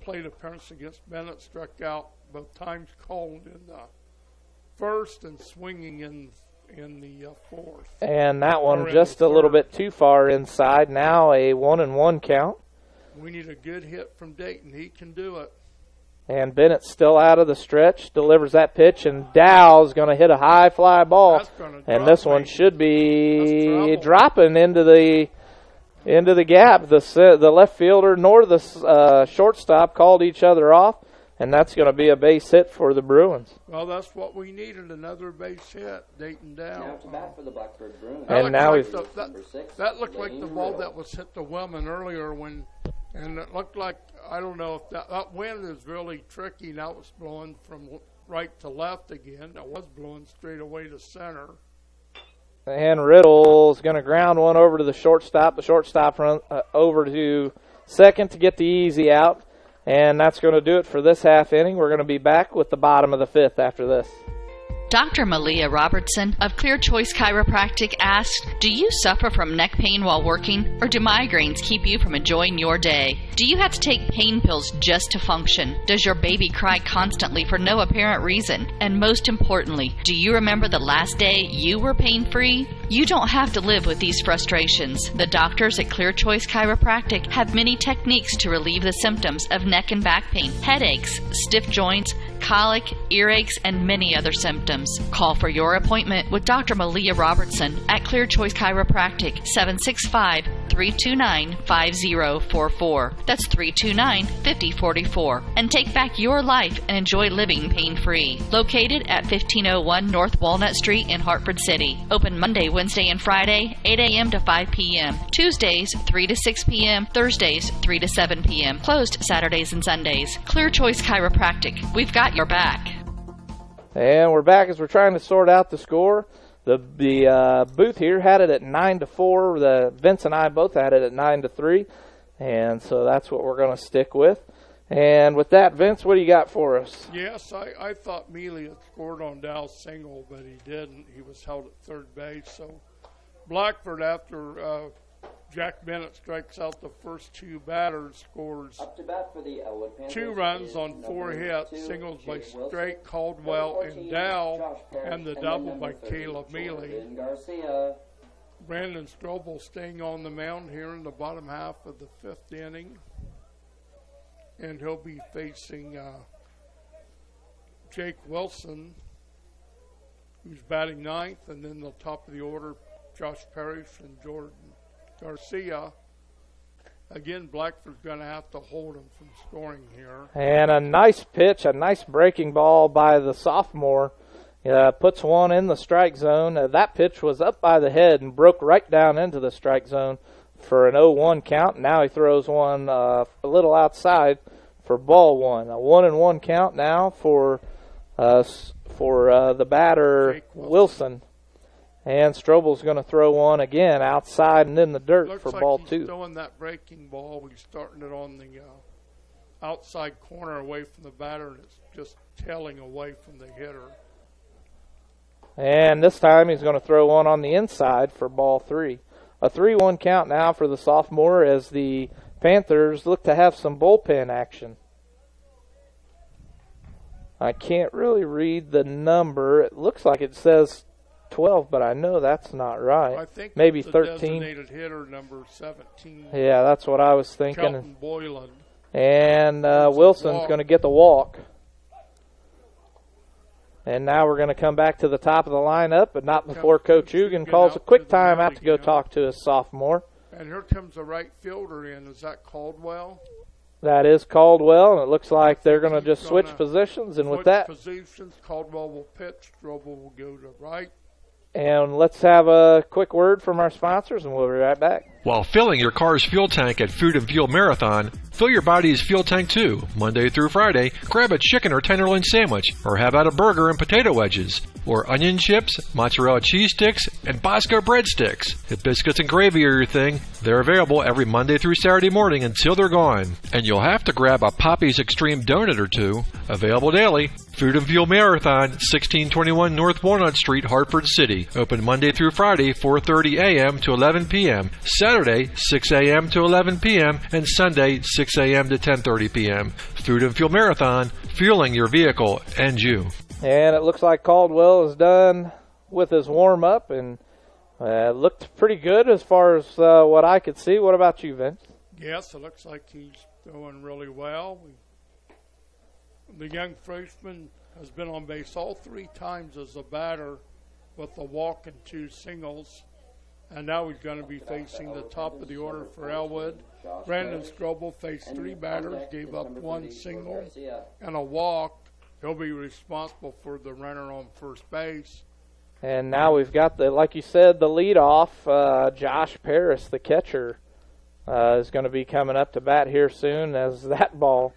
plate appearance against Bennett, struck out both times, called in the first and swinging in the fourth. And that one just a little bit too far inside. Now a 1-1 count. We need a good hit from Dayton. He can do it. And Bennett's still out of the stretch, delivers that pitch, and Dow's going to hit a high fly ball. And this one should be dropping into the gap. The left fielder nor the shortstop called each other off, and that's going to be a base hit for the Bruins. Well, that's what we needed, another base hit, Dayton Dow. Now to bat for the Blackford Bruins. And now that looked like the ball that was hit to Wellman earlier and it looked like, I don't know if that wind is really tricky. Now it's blowing from right to left again. It was blowing straight away to center. And Riddle's going to ground one over to the shortstop. The shortstop runs over to second to get the easy out. And that's going to do it for this half inning. We're going to be back with the bottom of the fifth after this. Dr. Malia Robertson of Clear Choice Chiropractic asks, do you suffer from neck pain while working, or do migraines keep you from enjoying your day? Do you have to take pain pills just to function? Does your baby cry constantly for no apparent reason? And most importantly, do you remember the last day you were pain-free? You don't have to live with these frustrations. The doctors at Clear Choice Chiropractic have many techniques to relieve the symptoms of neck and back pain, headaches, stiff joints, colic, earaches, and many other symptoms. Call for your appointment with Dr. Malia Robertson at Clear Choice Chiropractic, 765-329-5044. That's 329-5044. And take back your life and enjoy living pain-free. Located at 1501 North Walnut Street in Hartford City. Open Monday, Wednesday, and Friday, 8 a.m. to 5 p.m. Tuesdays, 3 to 6 p.m. Thursdays, 3 to 7 p.m. Closed Saturdays and Sundays. Clear Choice Chiropractic. We've got your back. And we're back as we're trying to sort out the score. The booth here had it at 9-4. Vince and I both had it at 9-3. And so that's what we're going to stick with. And with that, Vince, what do you got for us? Yes, I thought Mealy had scored on Dow's single, but he didn't. He was held at third base. So Blackford, after Jack Bennett strikes out the first two batters, scores Up to bat for the Elwood Panthers 2 runs on 4 hits, singles by Straight, Caldwell, and Dow, and the double by Caleb Mealy. Brandon Strobel staying on the mound here in the bottom half of the fifth inning. And he'll be facing Jake Wilson, who's batting ninth, and then the top of the order, Josh Parrish and Jordan Garcia. Again, Blackford's going to have to hold him from scoring here. And a nice pitch, a nice breaking ball by the sophomore. Puts one in the strike zone. That pitch was up by the head and broke right down into the strike zone for an 0-1 count. Now he throws one a little outside for ball one. A 1-1 count now for the batter Wilson. And Strobel's going to throw one again outside and in the dirt for ball two. Looks like he's throwing that breaking ball. He's starting it on the outside corner away from the batter, and it's just tailing away from the hitter. And this time he's going to throw one on the inside for ball three. A 3-1 count now for the sophomore as the Panthers look to have some bullpen action. I can't really read the number. It looks like it says 12, but I know that's not right. I think maybe it's 13. Designated hitter number 17. Yeah, that's what I was thinking. Kelton Boylan. And Wilson's going to get the walk. And now we're going to come back to the top of the lineup, but not before Coach Hugan calls a quick timeout to go talk to his sophomore. And here comes the right fielder in. Is that Caldwell? That is Caldwell, and it looks like they're going to just switch positions. And with that, positions, Caldwell will pitch, Strobel will go to right. And let's have a quick word from our sponsors, and we'll be right back. While filling your car's fuel tank at Food and Fuel Marathon, fill your body's fuel tank too. Monday through Friday, grab a chicken or tenderloin sandwich, or have out a burger and potato wedges, or onion chips, mozzarella cheese sticks, and Bosco breadsticks. If biscuits and gravy are your thing, they're available every Monday through Saturday morning until they're gone. And you'll have to grab a Poppy's Extreme donut or two. Available daily. Food and Fuel Marathon, 1621 North Walnut Street, Hartford City. Open Monday through Friday, 4:30 a.m. to 11 p.m. Saturday, 6 a.m. to 11 p.m. and Sunday, 6 a.m. to 10:30 p.m. Food and Fuel Marathon, fueling your vehicle and you. And it looks like Caldwell is done with his warm-up and looked pretty good as far as what I could see. What about you, Vince? Yes, it looks like he's doing really well. The young freshman has been on base all 3 times as a batter with a walk and 2 singles. And now he's going to be facing the top of the order for Elwood. Brandon Strobel faced 3 batters, gave up 1 single and a walk. He'll be responsible for the runner on first base. And now we've got, like you said, the leadoff. Josh Paris, the catcher, is going to be coming up to bat here soon as that ball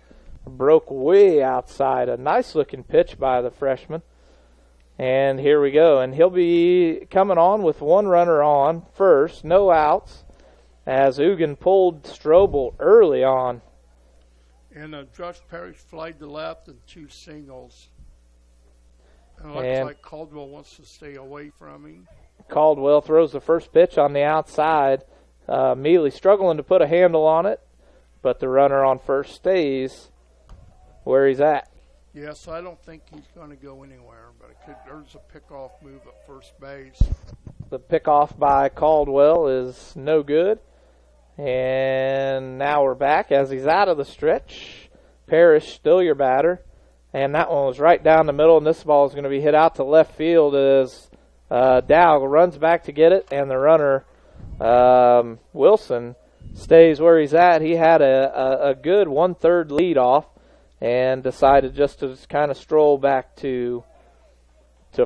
broke way outside. A nice-looking pitch by the freshman. And here we go. And he'll be coming on with 1 runner on first, no outs, as Ugan pulled Strobel early on. And Josh Parrish flied to left and 2 singles. And it looks like Caldwell wants to stay away from him. Caldwell throws the first pitch on the outside. Mealy struggling to put a handle on it, but the runner on first stays where he's at. Yes, I don't think he's going to go anywhere, but there's a pickoff move at first base. The pickoff by Caldwell is no good. And now we're back as he's out of the stretch. Parrish, still your batter. And that one was right down the middle, and this ball is going to be hit out to left field as Dow runs back to get it, and the runner, Wilson, stays where he's at. He had a good 1/3 lead off and decided just to kind of stroll back to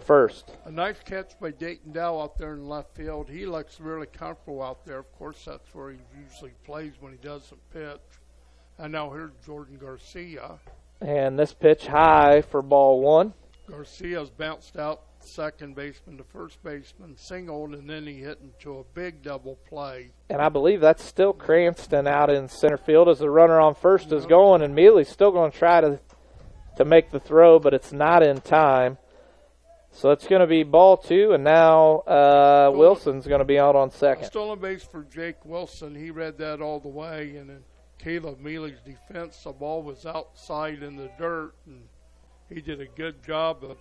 first. A nice catch by Dayton Dow out there in left field. He looks really comfortable out there. Of course, that's where he usually plays when he doesn't pitch. And now here's Jordan Garcia. And this pitch high for ball 1. Garcia's bounced out second baseman to first baseman, singled, and then he hit into a big double play. And I believe that's still Cranston out in center field as the runner on first is going, and Mealy's still going to try to make the throw, but it's not in time. So it's going to be ball 2, and now Wilson's going to be out on second. Stolen base for Jake Wilson. He read that all the way, and in Caleb Mealy's defense, the ball was outside in the dirt, and he did a good job of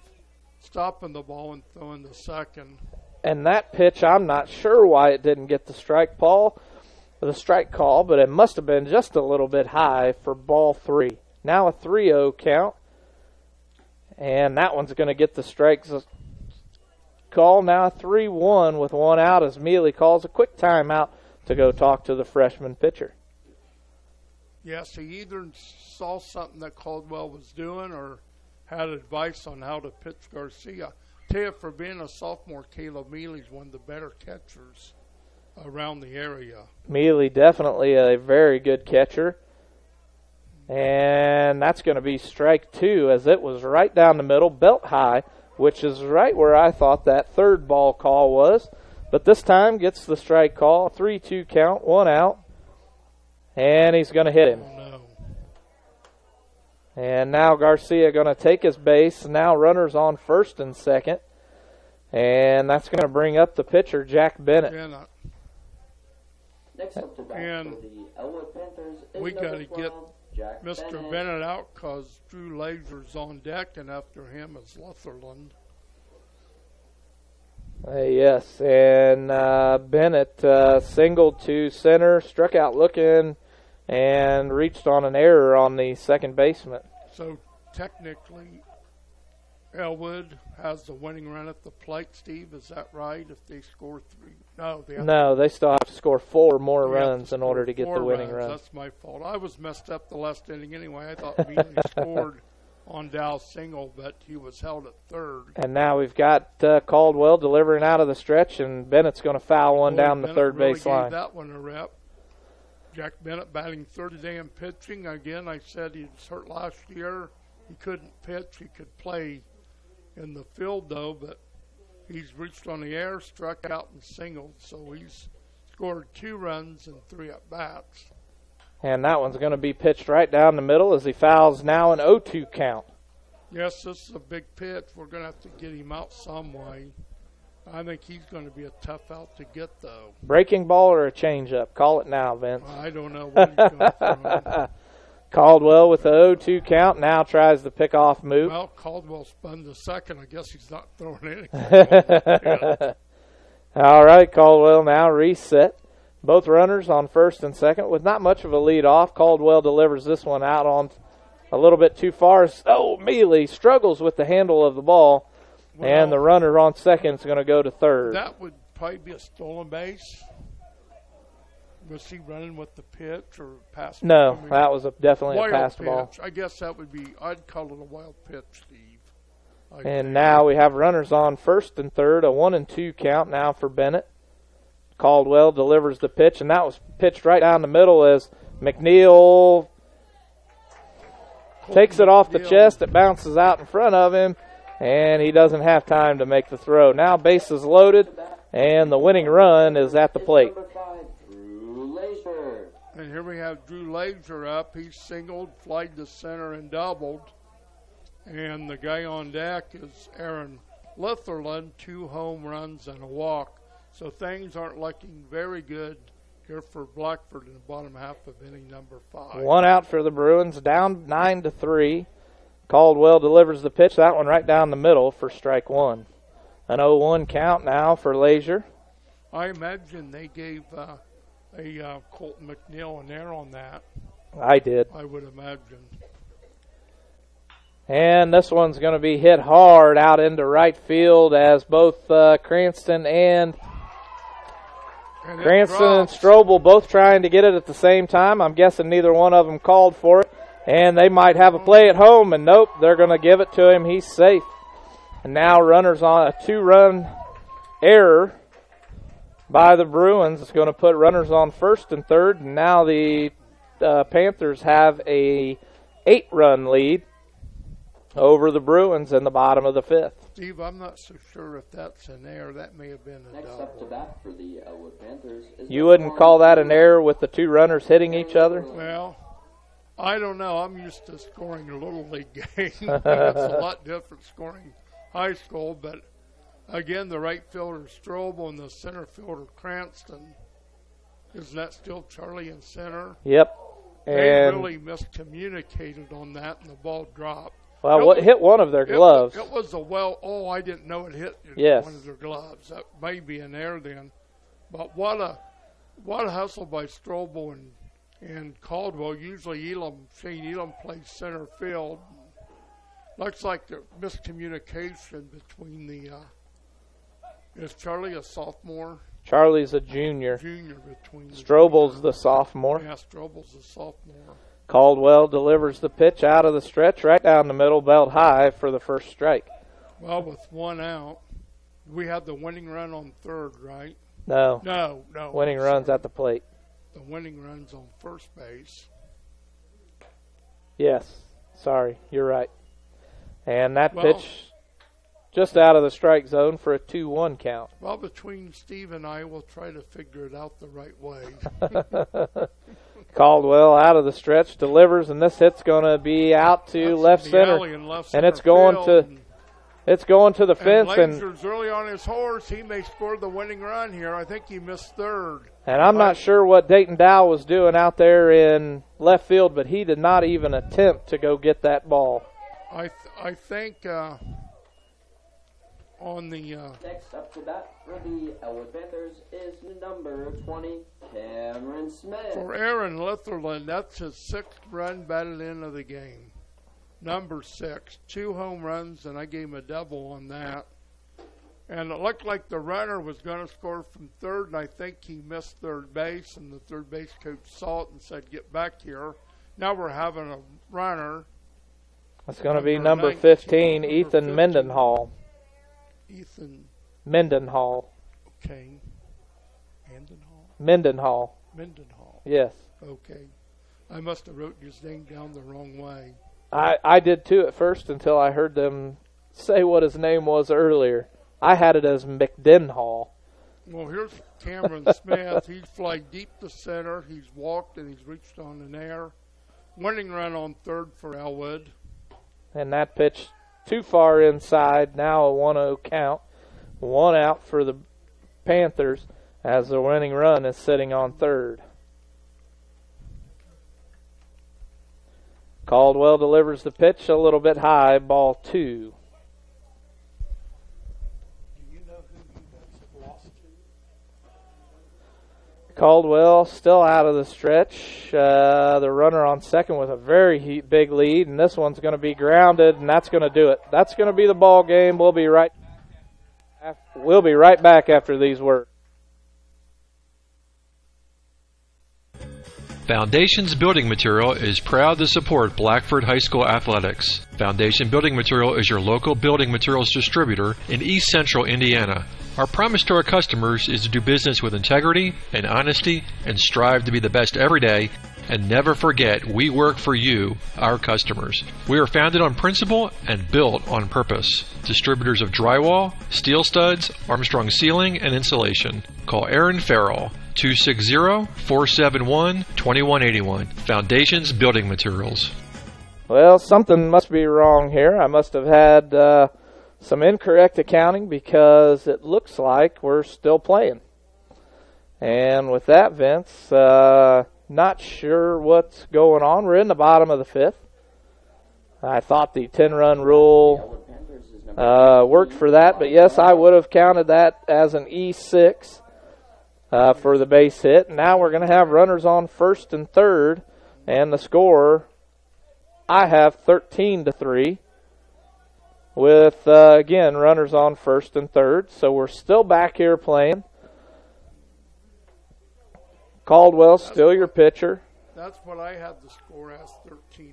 stopping the ball and throwing the second. And that pitch, I'm not sure why it didn't get the strike call, but it must have been just a little bit high for ball 3. Now a 3-0 count. And that one's going to get the strike call. Now a 3-1 with 1 out as Mealy calls a quick timeout to go talk to the freshman pitcher. Yes, he either saw something that Caldwell was doing or had advice on how to pitch Garcia. Tell you, for being a sophomore, Caleb Mealy's one of the better catchers around the area. Mealy definitely a very good catcher. And that's going to be strike 2 as it was right down the middle, belt high, which is right where I thought that third ball call was. But this time gets the strike call, 3-2 count, 1 out. And he's going to hit him. Oh, no. And now Garcia going to take his base. Now runners on first and second. And that's going to bring up the pitcher, Jack Bennett. Next up to bat for the Elwood Panthers is we got to 12, get Jack Mr. Bennett out because Drew Laser's on deck, and after him is Lutherland. Yes, and Bennett singled to center, struck out looking, and reached on an error on the second baseman. So technically, Elwood has the winning run at the plate, Steve. Is that right? If they score 3? No, they still have to score 4 more runs in order to get the winning run. That's my fault. I was messed up the last inning anyway. I thought Mealy scored on Dow's single, but he was held at third. And now we've got Caldwell delivering out of the stretch, and Bennett's going to foul one down the third base line. Gave that one a rep. Jack Bennett batting third today and pitching. Again, I said he was hurt last year. He couldn't pitch. He could play in the field, though, but he's reached on the air, struck out, and singled. So he's scored 2 runs and 3 at-bats. And that one's going to be pitched right down the middle as he fouls now an 0-2 count. Yes, this is a big pitch. We're going to have to get him out some way. I think he's going to be a tough out to get, though. Breaking ball or a changeup? Call it now, Vince. I don't know what he's going to throw. Caldwell with the 0-2 count now tries the pick-off move. Well, Caldwell spun the second. I guess he's not throwing anything. All right, Caldwell now reset. Both runners on first and second with not much of a lead off. Caldwell delivers this one out a little bit too far. Oh, Mealy struggles with the handle of the ball, and the runner on second is going to go to third. That would probably be a stolen base. Was he running with the pitch or pass? No, that was definitely a passed ball. I guess that would be, I'd call it a wild pitch, Steve. And now we have runners on first and third, a 1-2 count now for Bennett. Caldwell delivers the pitch, and that was pitched right down the middle as McNeil takes it off the chest. It bounces out in front of him, and he doesn't have time to make the throw. Now bases loaded, and the winning run is at the plate. And here we have Drew Laser up. He singled, flied to center, and doubled. And the guy on deck is Aaron Litherland, 2 home runs and a walk. So things aren't looking very good here for Blackford in the bottom half of inning number 5. 1 out for the Bruins, down 9-3. Caldwell delivers the pitch, that one right down the middle for strike 1. An 0-1 count now for Laser. I imagine they gave Colton McNeil an error on that. I did. I would imagine. And this one's going to be hit hard out into right field as both Cranston and Strobel both trying to get it at the same time. I'm guessing neither one of them called for it. And they might have a play at home, and nope, they're going to give it to him. He's safe. And now runners on a 2-run error by the Bruins. It's going to put runners on first and third. And now the Panthers have a 8-run lead over the Bruins in the bottom of the 5th. Steve, I'm not so sure if that's an error. That may have been a Next double. up to bat for the Elwood Panthers is You wouldn't call that an error with the 2 runners hitting each other? Well, I don't know. I'm used to scoring a Little League game. It's a lot different scoring high school. But, again, the right fielder Strobel and the center fielder Cranston. Isn't that still Charlie in center? Yep. They really miscommunicated on that, and the ball dropped. Well, what hit one of their gloves? It was I didn't know it hit one of their gloves. That may be an error then. But what a hustle by Strobel and Caldwell. Usually Shane Elam plays center field. Looks like the miscommunication between is Charlie a sophomore? Charlie's a junior. Between Strobel's the sophomore. Yeah, Strobel's a sophomore. Caldwell delivers the pitch out of the stretch right down the middle, belt high for the first strike. Well, with 1 out, we had the winning run on third, right? No. No. Winning run's at the plate. The winning run's on first base. Yes. Sorry, you're right. And that pitch just out of the strike zone for a 2-1 count. Well, between Steve and I, we'll try to figure it out the right way. Caldwell out of the stretch, delivers, and this hit's going to be out to left center. And it's going to the fence. And Laser's early on his horse. He may score the winning run here. I think he missed third. And I'm not sure what Dayton Dow was doing out there in left field, but he did not even attempt to go get that ball. I think on the next up to bat for the Elwood Panthers is number 20, Cameron Smith. For Aaron Litherland, that's his 6th run batted in of the game. Number 6, 2 home runs, and I gave him a double on that. And it looked like the runner was going to score from third, and I think he missed third base, and the third base coach saw it and said, "Get back here." Now we're having a runner. It's going to be number 15, Ethan Mendenhall. Ethan Mendenhall. Okay. Mendenhall. Yes. Okay. I must have wrote his name down the wrong way. I did too at first until I heard them say what his name was earlier. I had it as McDenhall. Well, here's Cameron Smith. He's flied deep to center. He's walked and he's reached on an air. Winning run on third for Elwood. And that pitch too far inside. Now a 1-0 count. 1 out for the Panthers as the winning run is sitting on third. Caldwell delivers the pitch a little bit high, ball 2. Do you know who you guys have lost to? Caldwell still out of the stretch. The runner on second with a very big lead, and this one's going to be grounded, and that's going to do it. That's going to be the ball game. We'll be right back after these words. Foundations Building Material is proud to support Blackford High School athletics. Foundation Building Material is your local building materials distributor in East Central Indiana. Our promise to our customers is to do business with integrity and honesty and strive to be the best every day, and never forget we work for you, our customers. We are founded on principle and built on purpose. Distributors of drywall, steel studs, Armstrong ceiling, and insulation. Call Aaron Farrell, 260-471-2181. Foundations Building Materials. Well, something must be wrong here. I must have had some incorrect accounting because it looks like we're still playing. And with that, Vince, not sure what's going on. We're in the bottom of the fifth. I thought the 10-run rule worked for that, but yes, I would have counted that as an E6 for the base hit. Now we're going to have runners on first and third, and the score I have 13-3 with, again, runners on first and third. So we're still back here playing. Caldwell, still your pitcher. That's what I had the score as, 13-3.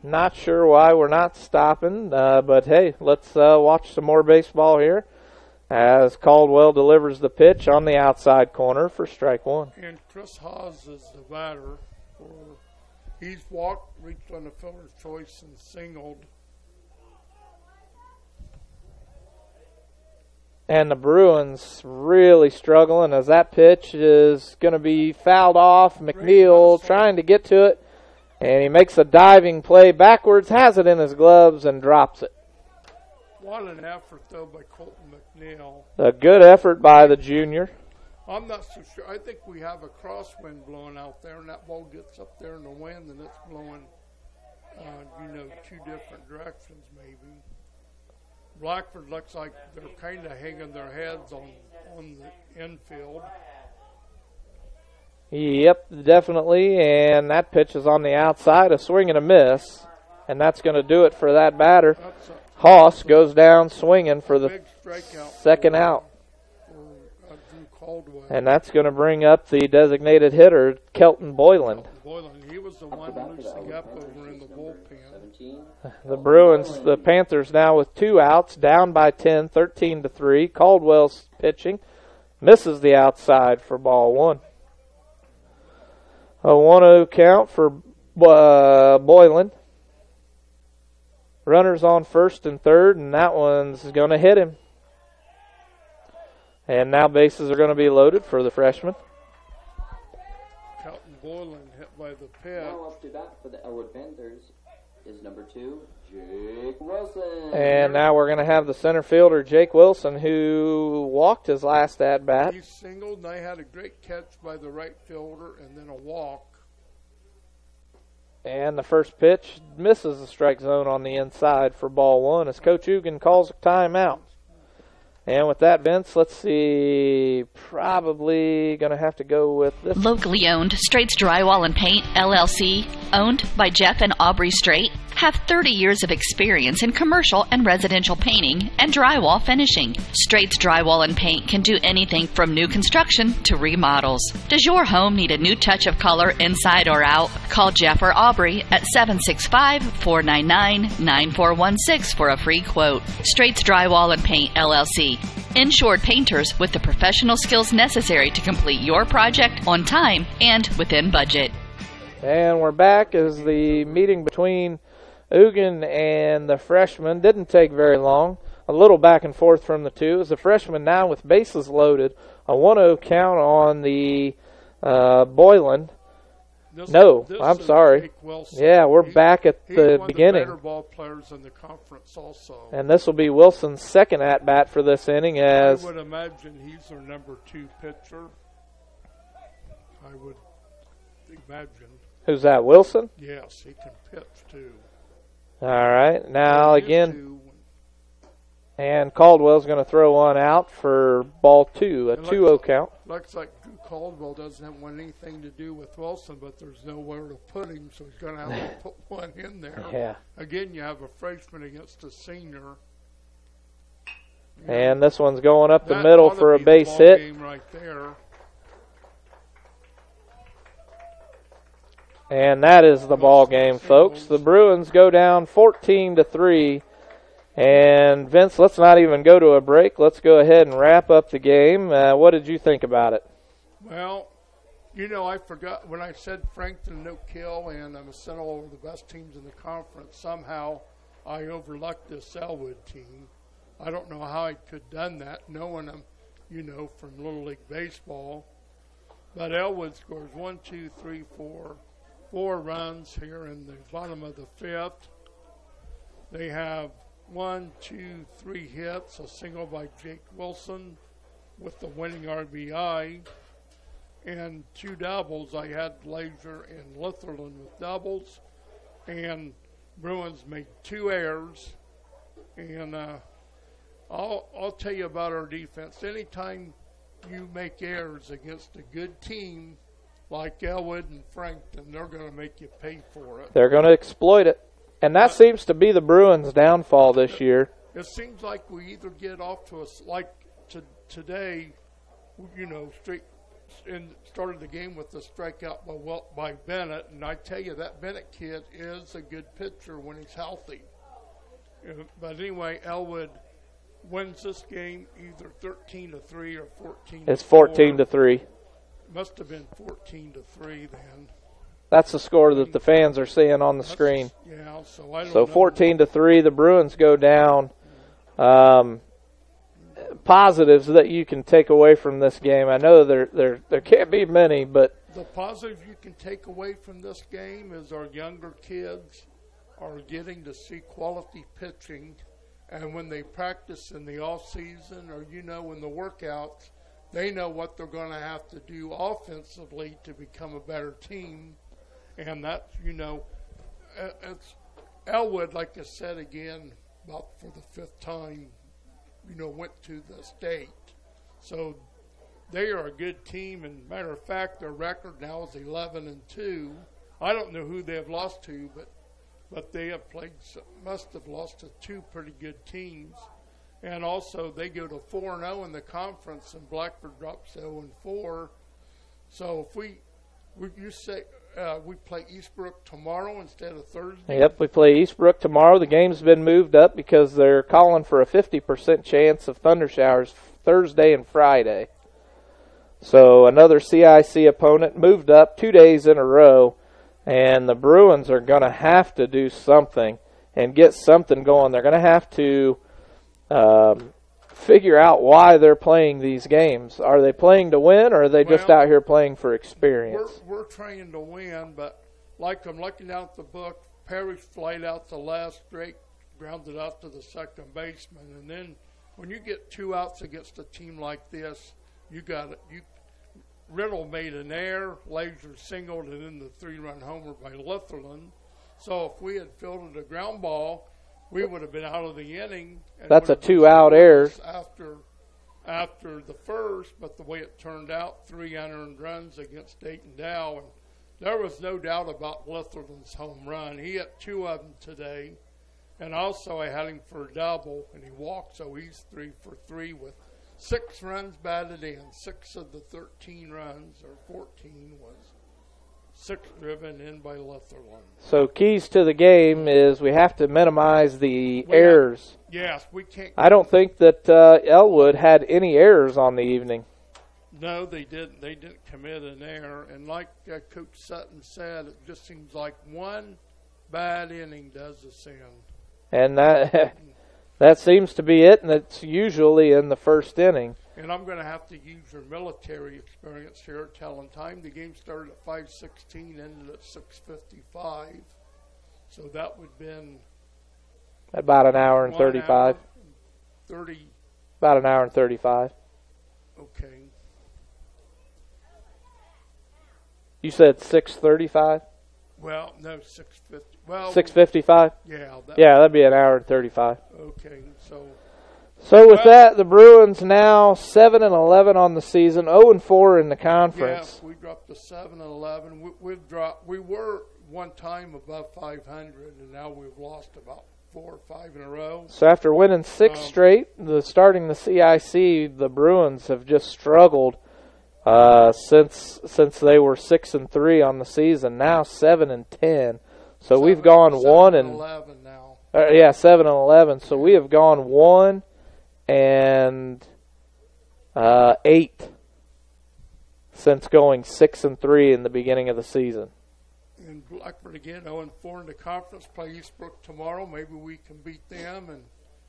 Not sure why we're not stopping, but hey, let's watch some more baseball here as Caldwell delivers the pitch on the outside corner for strike one. And Chris Haas is the batter. He's walked, reached on the fielder's choice, and singled. And the Bruins really struggling as that pitch is going to be fouled off. McNeil trying to get to it, and he makes a diving play backwards, has it in his gloves, and drops it. What an effort, though, by Colton McNeil. A good effort by the junior. I'm not so sure. I think we have a crosswind blowing out there, and that ball gets up there in the wind, and it's blowing, two different directions maybe. Blackford looks like they're kind of hanging their heads on the infield. Yep, definitely, and that pitch is on the outside, a swing and a miss, and that's going to do it for that batter. Haas goes down swinging for the second out. And that's going to bring up the designated hitter, Kelton Boylan. He was the one loosening up over in the bullpen. The Bruins, the Panthers now with 2 outs, down by 10, 13-3. Caldwell's pitching, misses the outside for ball one. A 1-0 count for Boylan. Runners on first and third, and that one's going to hit him. And now bases are going to be loaded for the freshman. Kelton Boylan hit by the pitch. Now up to bat for the Elwood Panthers is number 2, Jake Wilson. And now we're going to have the center fielder, Jake Wilson, who walked his last at-bat. He singled, and they had a great catch by the right fielder and then a walk. And the first pitch misses the strike zone on the inside for ball one as Coach Ugan calls a timeout. And with that, Vince, let's see, probably going to have to go with this. Locally owned, Straits Drywall and Paint, LLC, owned by Jeff and Aubrey Straight, have 30 years of experience in commercial and residential painting and drywall finishing. Straits Drywall and Paint can do anything from new construction to remodels. Does your home need a new touch of color inside or out? Call Jeff or Aubrey at 765-499-9416 for a free quote. Straits Drywall and Paint, LLC. Insured painters with the professional skills necessary to complete your project on time and within budget. And we're back as the meeting between Ugan and the freshman didn't take very long. A little back and forth from the two as the freshman now with bases loaded. A 1-0 count on the Boylan. I'm sorry. Yeah, we're back at the beginning. He's one of the better ball players in the conference also. And this will be Wilson's second at-bat for this inning. As I would imagine he's their number 2 pitcher. I would imagine. Who's that, Wilson? Yes, he can pitch too. All right, now again, and Caldwell's going to throw one out for ball 2, a 2-0 count. Looks like Drew Caldwell doesn't want anything to do with Wilson, but there's nowhere to put him, so he's going to have to put one in there. Yeah. Again, you have a freshman against a senior. And this one's going up the middle for a base hit. Game right there. And that is the ball game, folks. The Bruins go down 14-3. And, Vince, let's not even go to a break. Let's go ahead and wrap up the game. What did you think about it? Well, you know, I forgot when I said Frankton no-kill and I'm a Sentinel of the best teams in the conference, somehow I overlooked this Elwood team. I don't know how I could have done that, knowing them, you know, from Little League Baseball. But Elwood scores 4 runs here in the bottom of the fifth. They have 3 hits, a single by Jake Wilson with the winning RBI, and 2 doubles. I had Laser and Litherland with doubles, and Bruins made 2 errors. And I'll tell you about our defense. Anytime you make errors against a good team like Elwood and Frankton, they're going to make you pay for it. They're going to exploit it. And that seems to be the Bruins' downfall this year. It seems like we either get off to us like today, you know, and started the game with a strikeout by Bennett. And I tell you, that Bennett kid is a good pitcher when he's healthy. But anyway, Elwood wins this game either 13-3 or 14-4. It's 14-3. Must have been 14-3 then. That's the score that the fans are seeing on the screen. Yeah, so I don't know. 14-3, the Bruins go down. Positives that you can take away from this game. I know there can't be many, but the positive you can take away from this game is our younger kids are getting to see quality pitching, and when they practice in the off season or in the workouts, they know what they're going to have to do offensively to become a better team. And that's, it's Elwood, like I said again, about for the 5th time, went to the state. So they are a good team. And matter of fact, their record now is 11-2. I don't know who they have lost to, but they have must have lost to 2 pretty good teams. And also they go to 4-0 in the conference, and Blackford drops 0-4. So if we play Eastbrook tomorrow instead of Thursday. Yep, we play Eastbrook tomorrow. The game's been moved up because they're calling for a 50% chance of thunder showers Thursday and Friday. So another CIC opponent moved up 2 days in a row, and the Bruins are going to have to do something and get something going. They're going to have to figure out why they're playing these games. Are they playing to win, or are they just out here playing for experience? We're trying to win, but like I'm looking out the book, Parrish flied out the last straight, grounded out to the second baseman, and then when you get 2 outs against a team like this, Riddle made an error, Laser singled, and then the 3-run homer by Litherland. So if we had fielded a ground ball, we would have been out of the inning. And that's a 2-out error. After the first, but the way it turned out, 3 unearned runs against Dayton Dow, and there was no doubt about Litherland's home run. He hit 2 of them today, and also I had him for a double, and he walked, so he's 3 for 3 with 6 runs batted in. 6 of the 13 runs, or 14, was 6 driven in by Litherland. So keys to the game is we have to minimize the errors. Yes, we can't. I don't think that Elwood had any errors on the evening. No, they didn't. They didn't commit an error. And like Coach Sutton said, it just seems like one bad inning does us in. And that seems to be it, and it's usually in the first inning. And I'm going to have to use your military experience here, telling time. The game started at 5:16, ended at 6:55. So that would have been about an hour and 35. 30. About an hour and 35. Okay. You said 6:35? Well, no, 6:50. Well, 6:55? Yeah. That'd be an hour and 35. Okay, so So with that, the Bruins now 7-11 on the season, 0-4 in the conference. Yes, we dropped to 7-11. We've dropped. We were one time above 500, and now we've lost about 4 or 5 in a row. So after winning 6 straight, starting the CIC, the Bruins have just struggled since they were 6-3 on the season. Now 7-10. So we've gone 7-11 now. 7-11. So we have gone 1-8 since going 6-3 in the beginning of the season. And Blackford again 0-4 in the conference. Play Eastbrook tomorrow. Maybe we can beat them and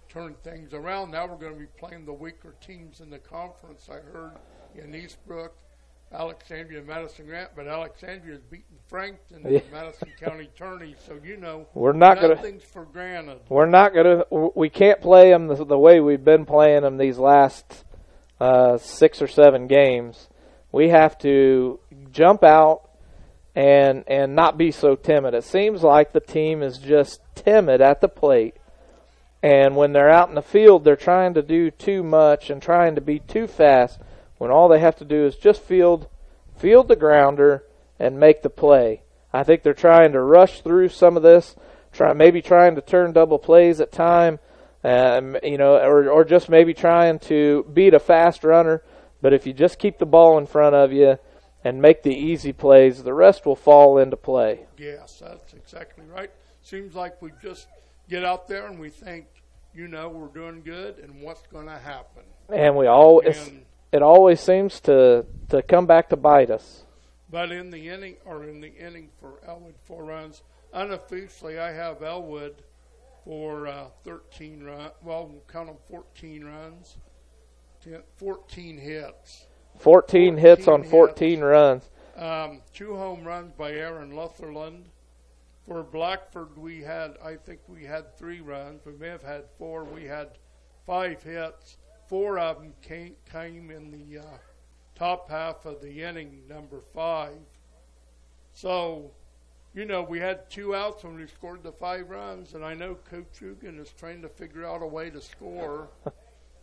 turn things around. Now we're going to be playing the weaker teams in the conference. I heard in Eastbrook, Alexandria and Madison Grant, but Alexandria has beaten Frankton and Madison County Tourney. So nothing's for granted. We can't play them the way we've been playing them these last 6 or 7 games. We have to jump out and not be so timid. It seems like the team is just timid at the plate. And when they're out in the field, they're trying to do too much and trying to be too fast when all they have to do is just field the grounder and make the play. I think they're trying to rush through some of this, maybe trying to turn double plays at time, or just maybe trying to beat a fast runner. But if you just keep the ball in front of you and make the easy plays, the rest will fall into play. Yes, that's exactly right. Seems like we just get out there and we think, we're doing good and what's going to happen. And it always seems to come back to bite us. But in the inning for Elwood, 4 runs. Unofficially, I have Elwood for 13 runs. Well, we'll count them 14 runs. 14 hits. 14 hits on 14 runs. 2 home runs by Aaron Lutherland. For Blackford, I think we had 3 runs. We may have had 4. We had 5 hits. 4 of them came in the top half of the inning, number 5. So, we had 2 outs when we scored the 5 runs, and I know Coach Hugan is trying to figure out a way to score.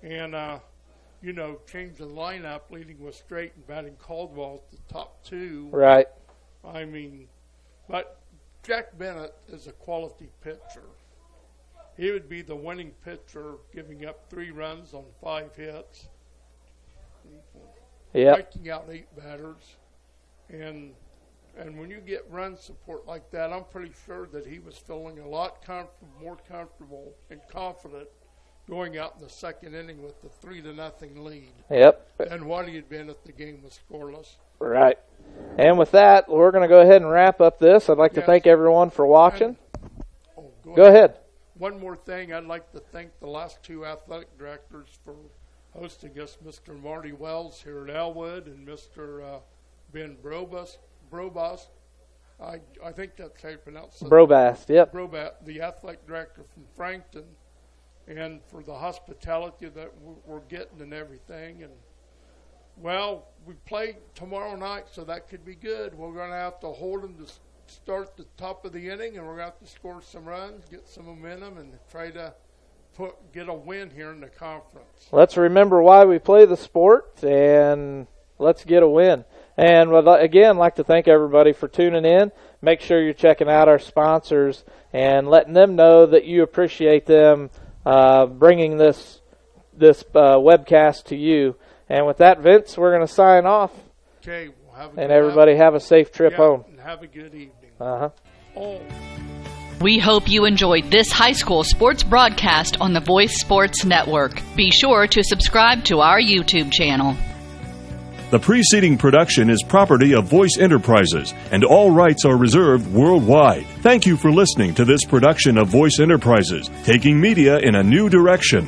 And, change the lineup, leading with Strait and batting Caldwell at the top 2. Right. But Jack Bennett is a quality pitcher. He would be the winning pitcher, giving up 3 runs on 5 hits. Striking out 8 batters. And when you get run support like that, I'm pretty sure that he was feeling a lot more comfortable and confident going out in the second inning with the 3-0 lead. Yep. And what he had been if the game was scoreless. Right. And with that, we're going to go ahead and wrap up this. I'd like to thank everyone for watching. Go ahead. One more thing, I'd like to thank the last 2 athletic directors for hosting us, Mr. Marty Wells here at Elwood and Mr. Ben Brobust. I think that's how you pronounce it. Brobast, yep. Brobast, the athletic director from Frankton, and for the hospitality that we're getting and everything. And, well, we play tomorrow night, so that could be good. We're going to have to hold them to start the top of the inning, and we're going to have to score some runs, get some momentum, and try to get a win here in the conference. Let's remember why we play the sport, and let's get a win. And again, I'd like to thank everybody for tuning in. Make sure you're checking out our sponsors and letting them know that you appreciate them bringing this webcast to you. And with that, Vince, we're going to sign off. Okay. And everybody have a safe trip home. And have a good evening. Uh-huh. We hope you enjoyed this high school sports broadcast on the Voice Sports Network. Be sure to subscribe to our YouTube channel. The preceding production is property of Voice Enterprises, and all rights are reserved worldwide. Thank you for listening to this production of Voice Enterprises, taking media in a new direction.